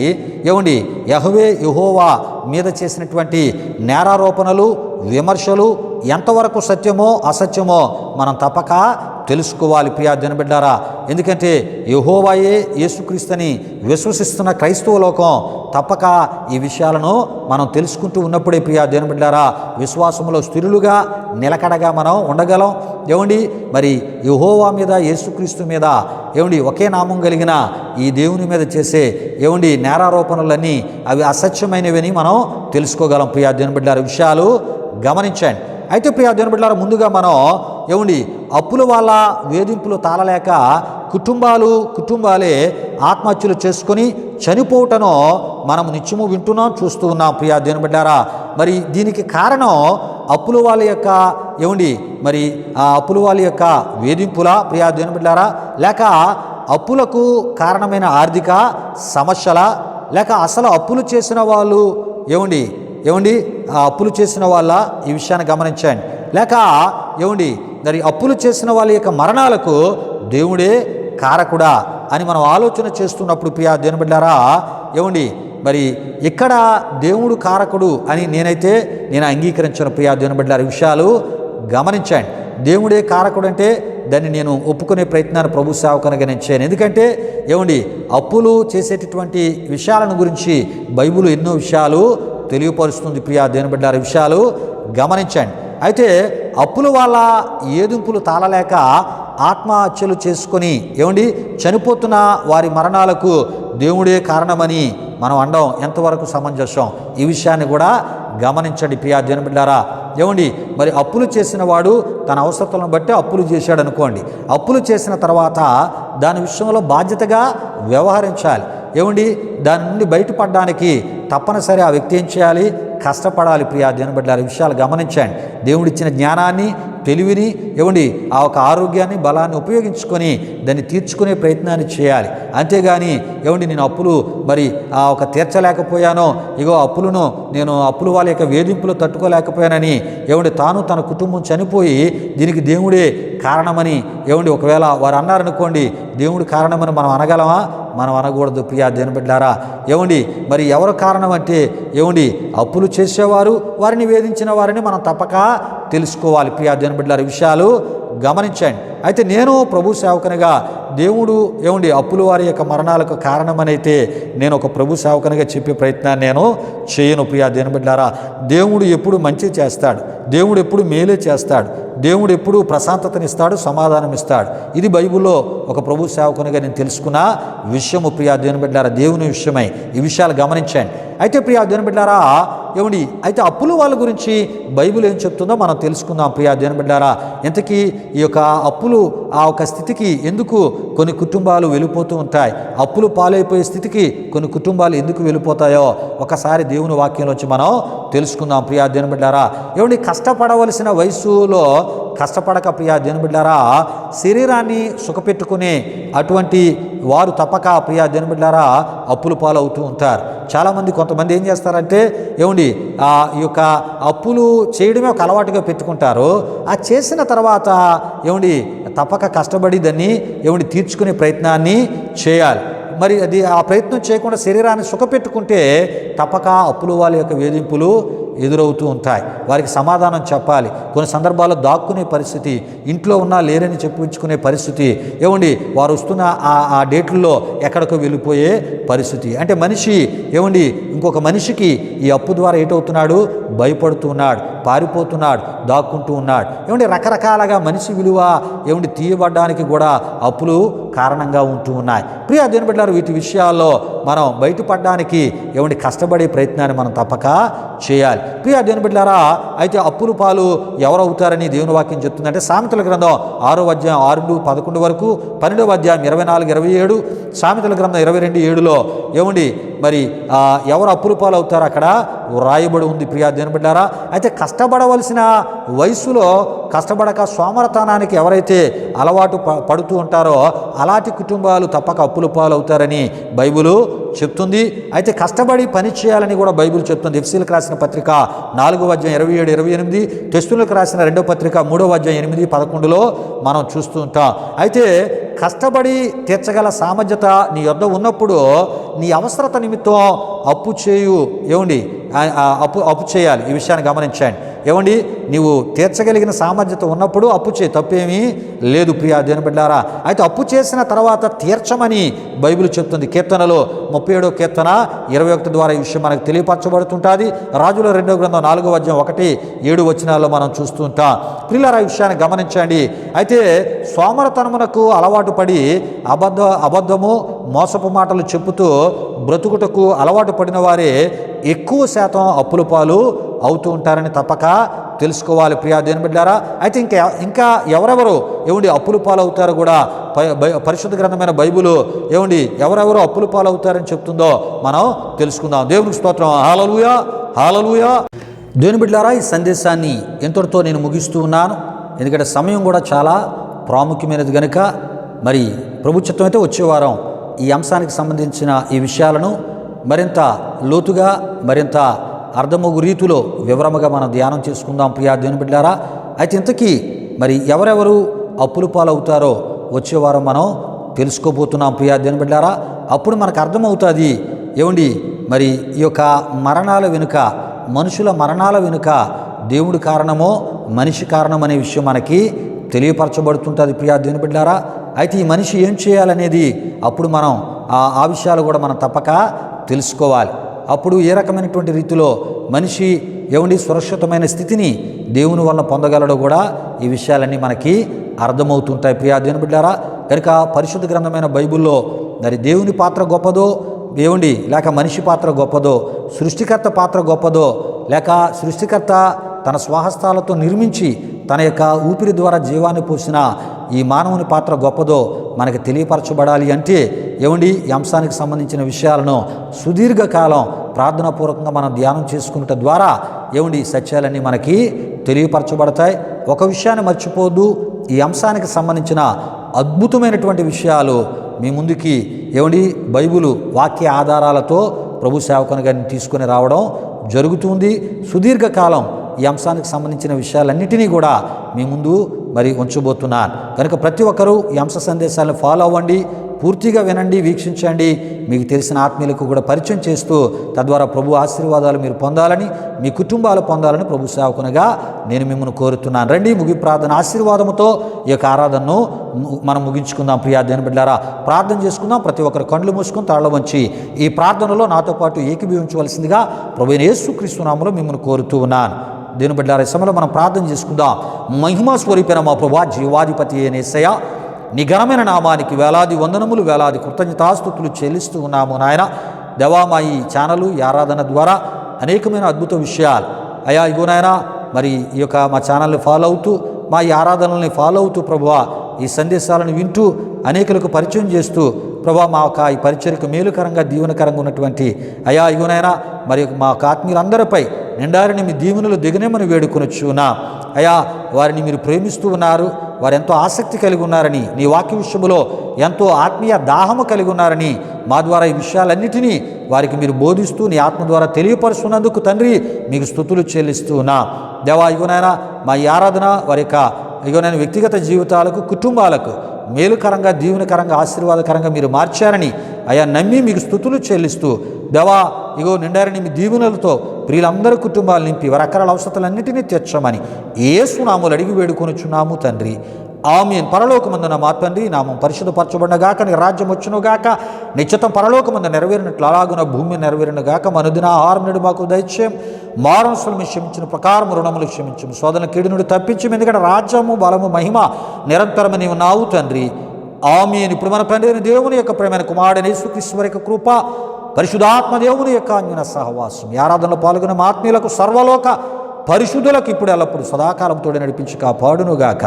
యెహోవా మీద చేసినటువంటి నేరారోపణలు విమర్శలు ఎంతవరకు సత్యమో అసత్యమో మనం తప్పక తెలుసుకోవాలి. ప్రియా దేవుని బిడ్డలారా, ఎందుకంటే యెహోవాయే యేసుక్రీస్తుని విశ్వసిస్తున్న క్రైస్తవ లోకం తప్పక ఈ విషయాలను మనం తెలుసుకుంటూ ఉన్నప్పుడే ప్రియా దేవుని బిడ్డలారా విశ్వాసంలో స్థిరులుగా నిలకడగా మనం ఉండగలం. మరి యెహోవా మీద యేసుక్రీస్తు మీద ఒకే నామం కలిగిన ఈ దేవుని మీద చేసే నేరారోపణలన్నీ అవి అసత్యమైనవని మనం తెలుసుకోగలం. ప్రియా దేవుని బిడ్డలారా, విషయాలు గమనించండి. అయితే ప్రియా దేవుని బిడ్డలారా, ముందుగా మనం అప్పుల వాళ్ళ వేధింపులు తాళలేక కుటుంబాలే ఆత్మహత్యలు చేసుకొని చనిపోవటను మనం నిత్యము వింటున్నాం, చూస్తూ ఉన్నాం. ప్రియా దేవుని బిడ్డలారా, మరి దీనికి కారణం అప్పుల వాళ్ళ యొక్క మరి ఆ అప్పుల వాళ్ళ యొక్క వేధింపులా ప్రియా దేవుని బిడ్డలారా, లేక అప్పులకు కారణమైన ఆర్థిక సమస్యల, లేక అసలు అప్పులు చేసిన వాళ్ళు ఆ అప్పులు చేసిన వాళ్ళ ఈ విషయాన్ని గమనించండి, లేక మరి అప్పులు చేసిన వాళ్ళ యొక్క మరణాలకు దేవుడే కారకుడా అని మనం ఆలోచన చేస్తున్నప్పుడు ప్రియా దేవుని బిడ్డలారా మరి ఇక్కడ దేవుడు కారకుడు అని నేను అంగీకరించను. ప్రియా దేవుని బిడ్డలారా, విషయాలు గమనించండి. దేవుడే కారకుడు అంటే దాన్ని నేను ఒప్పుకునే ప్రయత్నాన్ని ప్రభు సేవకునిగా నేను చేయను. ఎందుకంటే అప్పులు చేసేటటువంటి విషయాలను గురించి బైబిల్ ఎన్నో విషయాలు తెలియపరుస్తుంది. ప్రియా దేవుని బిడ్డలారా, విషయాలు గమనించండి. అయితే అప్పుల వాళ్ళ ఏదింపులు తాళలేక ఆత్మహత్యలు చేసుకొని చనిపోతున్న వారి మరణాలకు దేవుడే కారణమని మనం అనడం ఎంతవరకు సమంజసం? ఈ విషయాన్ని కూడా గమనించండి. ప్రియా దేవుని బిడ్డలారా, మరి అప్పులు చేసిన వాడు తన అవసరతలను బట్టి అప్పులు చేశాడు అనుకోండి. అప్పులు చేసిన తర్వాత దాని విషయంలో బాధ్యతగా వ్యవహరించాలి. దాని నుండి బయటపడడానికి తప్పనిసరి ఆ వ్యక్తి ఏం చేయాలి? కష్టపడాలి. ప్రియా దేవుని బిడ్డలారా, విషయాలు గమనించండి. దేవుడిచ్చిన జ్ఞానాన్ని, తెలివిని ఆ ఒక ఆరోగ్యాన్ని, బలాన్ని ఉపయోగించుకొని దాన్ని తీర్చుకునే ప్రయత్నాన్ని చేయాలి. అంతేగాని నేను అప్పులు మరి ఆ ఒక తీర్చలేకపోయానో, అప్పులను నేను అప్పుల వాళ్ళ యొక్క వేధింపులు తట్టుకోలేకపోయానని తాను తన కుటుంబం చనిపోయి దీనికి దేవుడే కారణమని ఒకవేళ వారు అన్నారనుకోండి, దేవుడు కారణమని మనం అనగలమా? మనం అనకూడదు. ప్రియా దేవుని బిడ్డలారా, మరి ఎవరు కారణం అంటే అప్పులు చేసేవారు, వారిని వేధించిన వారిని మనం తప్పక తెలుసుకోవాలి. ప్రియా దేవుని బిడ్డలారా, విషయాలు గమనించండి. అయితే నేను ప్రభు సేవకునిగా దేవుడు అప్పుల వారి యొక్క మరణాలకు కారణమనైతే నేను ఒక ప్రభు సేవకునిగా చెప్పే ప్రయత్నాన్ని నేను చేయను. ప్రియా దేవుని బిడ్డలారా, దేవుడు ఎప్పుడు మంచి చేస్తాడు, దేవుడు ఎప్పుడు మేలే చేస్తాడు, దేవుడు ఎప్పుడు ప్రశాంతతనిస్తాడు, సమాధానం ఇస్తాడు. ఇది బైబిల్లో ఒక ప్రభు సేవకునిగా నేను తెలుసుకున్న విషయము. ప్రియా దేవుని బిడ్డలారా, దేవుని విషయమై ఈ విషయాలు గమనించండి. అయితే ప్రియా దేవుని బిడ్డలారా, అయితే అప్పుల వాళ్ళ గురించి బైబిల్ ఏం చెప్తుందో మనం తెలుసుకుందాం. ప్రియా దేవుని బిడ్డలారా, ఇంతకీ ఈ యొక్క అప్పులు ఆ ఒక స్థితికి ఎందుకు కొన్ని కుటుంబాలు వెళ్ళిపోతూ ఉంటాయి, అప్పులు పాలైపోయే స్థితికి కొన్ని కుటుంబాలు ఎందుకు వెళ్ళిపోతాయో ఒకసారి దేవుని వాక్యంలోంచి మనం తెలుసుకుందాం. ప్రియా దేవుని బిడ్డలారా, కష్టపడవలసిన వయసులో కష్టపడక ప్రియా దేవుని బిడ్డలారా శరీరాన్ని సుఖపెట్టుకునే అటువంటి వారు తప్పక ప్రియా దేవుని బిడ్డలారా అప్పుల పాలవుతూ ఉంటారు. చాలామంది కొంతమంది ఏం చేస్తారంటే ఈ యొక్క అప్పులు చేయడమే ఒక అలవాటుగా పెట్టుకుంటారు. ఆ చేసిన తర్వాత తప్పక కష్టపడి దాన్ని తీర్చుకునే ప్రయత్నాన్ని చేయాలి. మరి అది ఆ ప్రయత్నం చేయకుండా శరీరాన్ని సుఖపెట్టుకుంటే తప్పక అప్పుల వాళ్ళ యొక్క వేధింపులు ఎదురవుతూ ఉంటాయి. వారికి సమాధానం చెప్పాలి. కొన్ని సందర్భాల్లో దాక్కునే పరిస్థితి, ఇంట్లో ఉన్నా లేరని చెప్పించుకునే పరిస్థితి, వారు వస్తున్న ఆ డేట్లలో ఎక్కడికో వెళ్ళిపోయే పరిస్థితి. అంటే మనిషి ఇంకొక మనిషికి ఈ అప్పు ద్వారా ఏటవుతున్నాడు, భయపడుతున్నాడు, పారిపోతున్నాడు, దాక్కుంటూ ఉన్నాడు. రకరకాలుగా మనిషి విలువ తీయబడ్డానికి కూడా అప్పులు కారణంగా ఉంటూ ఉన్నాయి. ప్రియ దేవుని బిడ్డలారా, వీటి విషయాల్లో మనం బయటపడడానికి కష్టపడే ప్రయత్నాన్ని మనం తప్పక చేయాలి. ప్రియ దేవుని బిడ్డలారా, అయితే అప్పుల పాలు ఎవరవుతారని దేవుని వాక్యం చెప్తుందంటే సామెతల గ్రంథం 6వ అధ్యాయం 6-11 వరకు, 12వ అధ్యాయం 24-27, సామెతల గ్రంథం 22:7లో మరి ఎవరు అప్పుల పాలు అవుతారో అక్కడ వ్రాయబడి ఉంది. ప్రియ దేవుని బిడ్డలారా, అయితే కష్టపడవలసిన వయసులో కష్టపడక సోమరతనానికి ఎవరైతే అలవాటు పడుతూ ఉంటారో అలాంటి కుటుంబాలు తప్పక అప్పుల పాలు అవుతారని బైబిలు చెప్తుంది. అయితే కష్టపడి పని చేయాలని కూడా బైబిల్ చెప్తుంది. ఎఫెసీయులకు రాసిన పత్రిక 4వ అధ్యాయం 27-28, తెస్సలోనికీయులకు రాసిన 2వ పత్రిక 3వ అధ్యాయం 8-11లో మనం చూస్తూ ఉంటాం. అయితే కష్టపడి తీర్చగల సామర్థ్యత నీ యొద్ద ఉన్నప్పుడు నీ అవసరత నిమిత్తం అప్పు చేయు. అప్పు చేయాలి. ఈ విషయాన్ని గమనించండి. నీవు తీర్చగలిగిన సామర్థ్యత ఉన్నప్పుడు అప్పు చేయి, తప్పేమీ లేదు. ప్రియ దేవుని బిడ్డలారా, అయితే అప్పు చేసిన తర్వాత తీర్చమని బైబిల్ చెప్తుంది. కీర్తనలో 37వ కీర్తన 21 ద్వారా ఈ విషయం మనకు తెలియపరచబడుతుంటుంది. రాజుల 2వ గ్రంథం 4వ అధ్యాయం 1-7 వచనాల్లో మనం చూస్తూ ఉంటాం. ప్రియులారా, ఈ విషయాన్ని గమనించండి. అయితే సోమరతనమునకు అలవాటు పడి అబద్ధము మోసపు మాటలు చెప్పుతూ బ్రతుకుటకు అలవాటు పడిన వారే ఎక్కువ శాతం అప్పుల పాలు అవుతూ ఉంటారని తప్పక తెలుసుకోవాలి. ప్రియ దేవుని బిడ్డలారా, అయితే ఇంకా ఎవరెవరు అప్పుల పాలు అవుతారో కూడా పరిశుద్ధ గ్రంథమైన బైబిల్ ఎవరెవరు అప్పుల పాలు అవుతారని చెప్తుందో మనం తెలుసుకుందాం. దేవునికి స్తోత్రం. హల్లెలూయా, హల్లెలూయా. దేవుని బిడ్డలారా, ఈ సందేశాన్ని ఎంతటితో నేను ముగిస్తూ ఉన్నాను. ఎందుకంటే సమయం కూడా చాలా ప్రాముఖ్యమైనది కనుక మరి ప్రభు చిత్తం అయితే వచ్చే వారం ఈ అంశానికి సంబంధించిన ఈ విషయాలను మరింత లోతుగా మరింత అర్థమగు రీతిలో వివరముగా మనం ధ్యానం చేసుకుందాం. ప్రియ దేవుని బిడ్డలారా, అయితే ఇంతకీ మరి ఎవరెవరు అప్పుల పాలు అవుతారో వచ్చే వారం మనం తెలుసుకోబోతున్నాం. ప్రియ దేవుని బిడ్డలారా, అప్పుడు మనకు అర్థమవుతుంది మరి ఈ యొక్క మరణాల వెనుక, మనుషుల మరణాల వెనుక దేవుడి కారణమో మనిషి కారణం అనే విషయం మనకి తెలియపరచబడుతుంటుంది. ప్రియ దేవుని బిడ్డలారా, అయితే ఈ మనిషి ఏం చేయాలనేది అప్పుడు మనం ఆ విషయాలు కూడా మనం తప్పక తెలుసుకోవాలి. అప్పుడు ఏ రకమైనటువంటి రీతిలో మనిషి సురక్షితమైన స్థితిని దేవుని వలన పొందగలడో కూడా ఈ విషయాలన్నీ మనకి అర్థమవుతుంటాయి. ప్రియ దేవుని బిడ్డలారా, కనుక పరిశుద్ధ గ్రంథమైన బైబిల్లో మరి దేవుని పాత్ర గొప్పదో లేక మనిషి పాత్ర గొప్పదో, సృష్టికర్త పాత్ర గొప్పదో లేక సృష్టికర్త తన స్వహస్తాలతో నిర్మించి తన యొక్క ఊపిరి ద్వారా జీవాన్ని పోసిన ఈ మానవుని పాత్ర గొప్పదో మనకి తెలియపరచబడాలి అంటే ఈ అంశానికి సంబంధించిన విషయాలను సుదీర్ఘకాలం ప్రార్థనాపూర్వకంగా మనం ధ్యానం చేసుకున్నట ద్వారా సత్యాలన్నీ మనకి తెలియపరచబడతాయి. ఒక విషయాన్ని మర్చిపోద్దు, ఈ అంశానికి సంబంధించిన అద్భుతమైనటువంటి విషయాలు మీ ముందుకి బైబిలు వాక్య ఆధారాలతో ప్రభు సేవకునిగా తీసుకొని రావడం జరుగుతుంది. సుదీర్ఘకాలం ఈ అంశానికి సంబంధించిన విషయాలన్నిటినీ కూడా మీ ముందు మరి ఉంచబోతున్నాను. కనుక ప్రతి ఒక్కరూ ఈ అంశ సందేశాలను ఫాలో అవ్వండి, పూర్తిగా వినండి, వీక్షించండి. మీకు తెలిసిన ఆత్మీయులకు కూడా పరిచయం చేస్తూ తద్వారా ప్రభు ఆశీర్వాదాలు మీరు పొందాలని, మీ కుటుంబాలు పొందాలని ప్రభు సేవకునిగా నేను మిమ్మల్ని కోరుతున్నాను. రండి, ముగి ప్రార్థన ఆశీర్వాదంతో ఈ యొక్క ఆరాధనను మనం ముగించుకుందాం. ప్రియ దేవుని బిడ్డలారా, ప్రార్థన చేసుకుందాం. ప్రతి ఒక్కరు కళ్ళు మూసుకొని తాళ్ళ వంచి ఈ ప్రార్థనలో నాతో పాటు ఏకీభవించవలసిందిగా ప్రభువైన యేసుక్రీస్తు నామములో మిమ్మల్ని కోరుతూ ఉన్నాను. దేవుని బిడ్డలారా, ఈ సమయంలో మనం ప్రార్థన చేసుకుందాం. మహిమా స్వరూపైన మా ప్రభువా, జీవాధిపతి అయిన యేసయ్య, నీ ఘనమైన నామానికి వేలాది వందనములు, వేలాది కృతజ్ఞతాస్తుతులు చెల్లిస్తూ ఉన్నాము నాయన. దేవా, మా ఈ ఛానలు, ఈ ఆరాధన ద్వారా అనేకమైన అద్భుత విషయాలు అయ్యా ఇగో నాయన, మరి ఈ యొక్క మా ఛానల్ని ఫాలో అవుతూ, మా ఈ ఆరాధనల్ని ఫాలో అవుతూ ప్రభువా, ఈ సందేశాలను వింటూ అనేకులకు పరిచయం చేస్తూ ప్రభా, మా యొక్క ఈ పరిచర్యకు మేలుకరంగా దీవెనకరంగా ఉన్నటువంటి అయ్యా ఇగోనైనా మరి మా యొక్క ఆత్మీయులందరిపై నిండారిని మీ దీవెనలు దిగనేమని వేడుకొనొచ్చునా అయ్యా. వారిని మీరు ప్రేమిస్తూ ఉన్నారు, వారు ఎంతో ఆసక్తి కలిగి ఉన్నారని, నీ వాక్య విషయంలో ఎంతో ఆత్మీయ దాహము కలిగి ఉన్నారని మా ద్వారా ఈ విషయాలన్నిటినీ వారికి మీరు బోధిస్తూ నీ ఆత్మ ద్వారా తెలియపరుస్తున్నందుకు తండ్రి మీకు స్తుతులు చెల్లిస్తూ ఉన్నా. దేవా ఇగోనైనా మా ఈ ఆరాధన వారి యొక్క ఇగో నేను వ్యక్తిగత జీవితాలకు, కుటుంబాలకు మేలుకరంగా, దీవెనకరంగా, ఆశీర్వాదకరంగా మీరు మార్చారని అయా నమ్మి మీకు స్తుతులు చెల్లిస్తూ, దేవా ఇగో నిండారని మీ దీవెనలతో ప్రియులందరి కుటుంబాలు నింపి వారి అక్కరాల అవసరాలన్నింటినీ తీర్చమని యేసు నామములో అడిగి వేడుకొనుచున్నాము తండ్రి. ఆమేన్. పరలోకమందున మా తండ్రి నామం పరిశుద్ధపరచబడినగాక, నీ రాజ్యం వచ్చునుగాక, నీ చిత్తం పరలోకమందు నెరవేరినట్లు అలాగున భూమి నెరవేరినగాక. మనుదిన ఆహారం నేడు మాకు దయచేయం, మారంసులు మీరు క్షమించిన ప్రకారం రుణములు క్షమించము, శోధన కీడు నుండి తప్పించము, ఎందుకంటే రాజ్యము, బలము, మహిమ నిరంతరము నీవు నావు తండ్రి. ఆమేన్. ఇప్పుడు మన తండ్రి దేవుని యొక్క ప్రేమైన కుమారుడైన యేసుక్రీస్తు వారి యొక్క కృప, పరిశుద్ధాత్మ దేవుని యొక్క అన్యోన్య సహవాసం, ఈ ఆరాధనలో పాల్గొన్న మా ఆత్మీయులకు, సర్వలోక పరిశుద్ధులకు ఇప్పుడు ఎల్లప్పుడు సదాకాలంతో నడిపించి కాపాడునుగాక.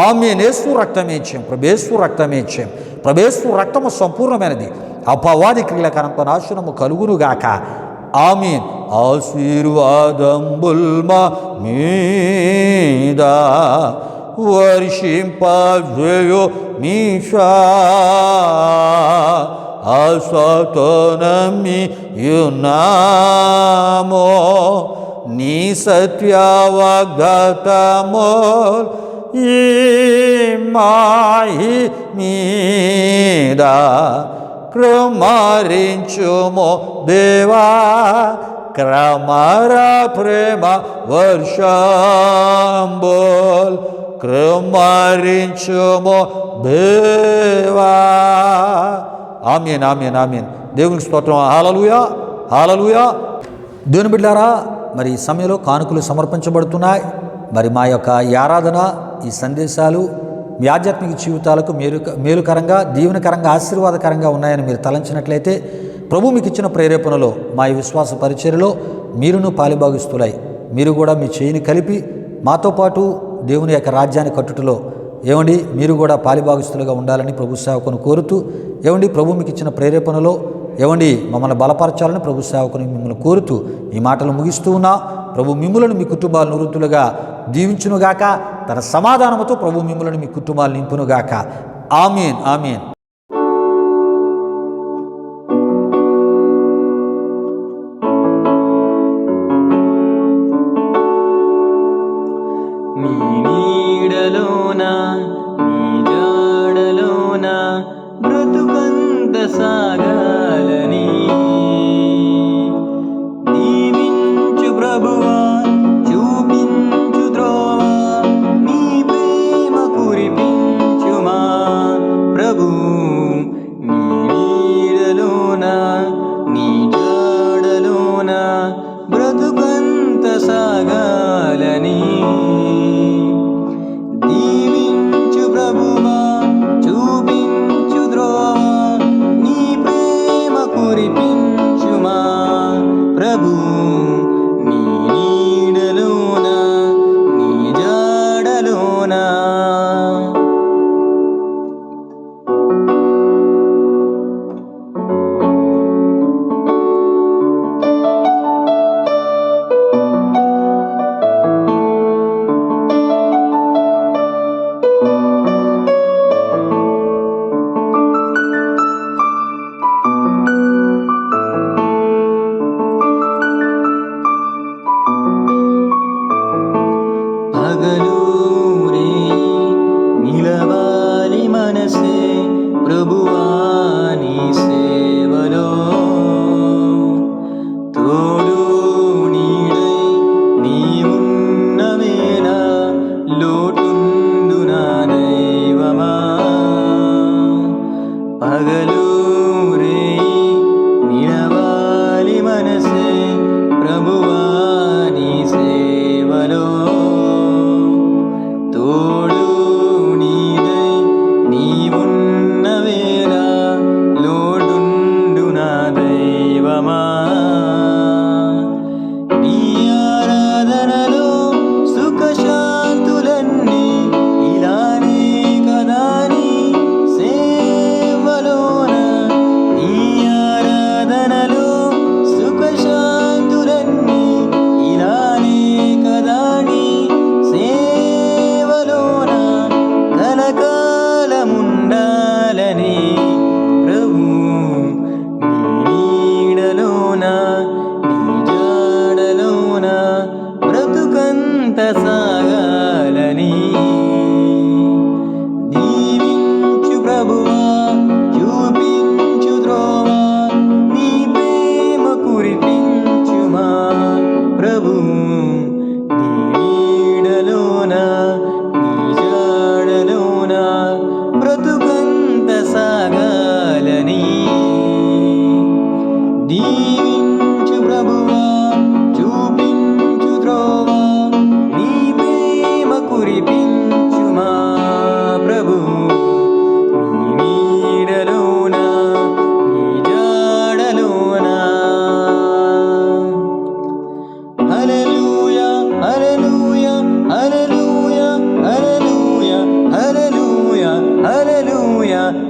ఆమేన్. యేసు రక్తమే జయం, ప్రభేసు రక్తమే జయం, ప్రభేసు రక్తము సంపూర్ణమైనది, అపవాది క్రియలకు అనంత నాశనము కలుగునుగాక. ఆమేన్. ఆశీర్వాదంబుల్ మా మీద వర్షింపజేయు మీషా, ఆశతో నమ్మియున్నామో నీ సత్య వాగ్దానము ఈ మాయి మీద కృమరించుమో దేవా, క్రమర ప్రేమ వర్షంబోల్ కృమరించుమో దేవా. ఆమేన్, ఆమేన్, ఆమేన్. దేవునికి స్తోత్రం. హల్లెలూయా, హల్లెలూయా. దేవుని బిడ్డలారా, మరి ఈ సమయంలో కానుకలు సమర్పించబడుతున్నాయి. మరి మా యొక్క ఈ ఆరాధన, ఈ సందేశాలు మీ ఆధ్యాత్మిక జీవితాలకు మేలుకరంగా, దీవెనకరంగా, ఆశీర్వాదకరంగా ఉన్నాయని మీరు తలంచినట్లయితే ప్రభు మీకు ఇచ్చిన ప్రేరేపణలో మా ఈ విశ్వాస పరిచర్యలో మీరును పాలిభాగస్తులై మీరు కూడా మీ చేయిని కలిపి మాతో పాటు దేవుని యొక్క రాజ్యాన్ని కట్టుటలో మీరు కూడా పాలిభాగస్తులుగా ఉండాలని ప్రభు సేవకుని కోరుతూ, ప్రభు మీకు ఇచ్చిన ప్రేరేపణలో మమ్మల్ని బలపరచాలని ప్రభు సేవకుని మిమ్మల్ని కోరుతూ ఈ మాటలు ముగిస్తూ ఉన్నా. ప్రభు మిమ్ములను మీ కుటుంబాలను వృద్ధులుగా దీవించునుగాక. తన సమాధానముతో ప్రభు మిమ్ములను మీ కుటుంబాలు నింపునుగాక. ఆమేన్, ఆమేన్. నీ నీడలోన, నీ జాడలోన బ్రతుకంత సాగాలని దీవించు ప్రభువా, చూపించు త్రోవా, నీ ప్రేమ కురిపించుమా ప్రభు.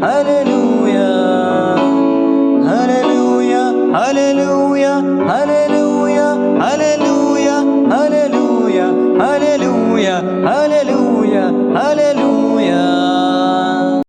హల్లెలూయా హల్లెలూయా హల్లెలూయా హల్లెలూయా హల్లెలూయా హల్లెలూయా హల్లెలూయా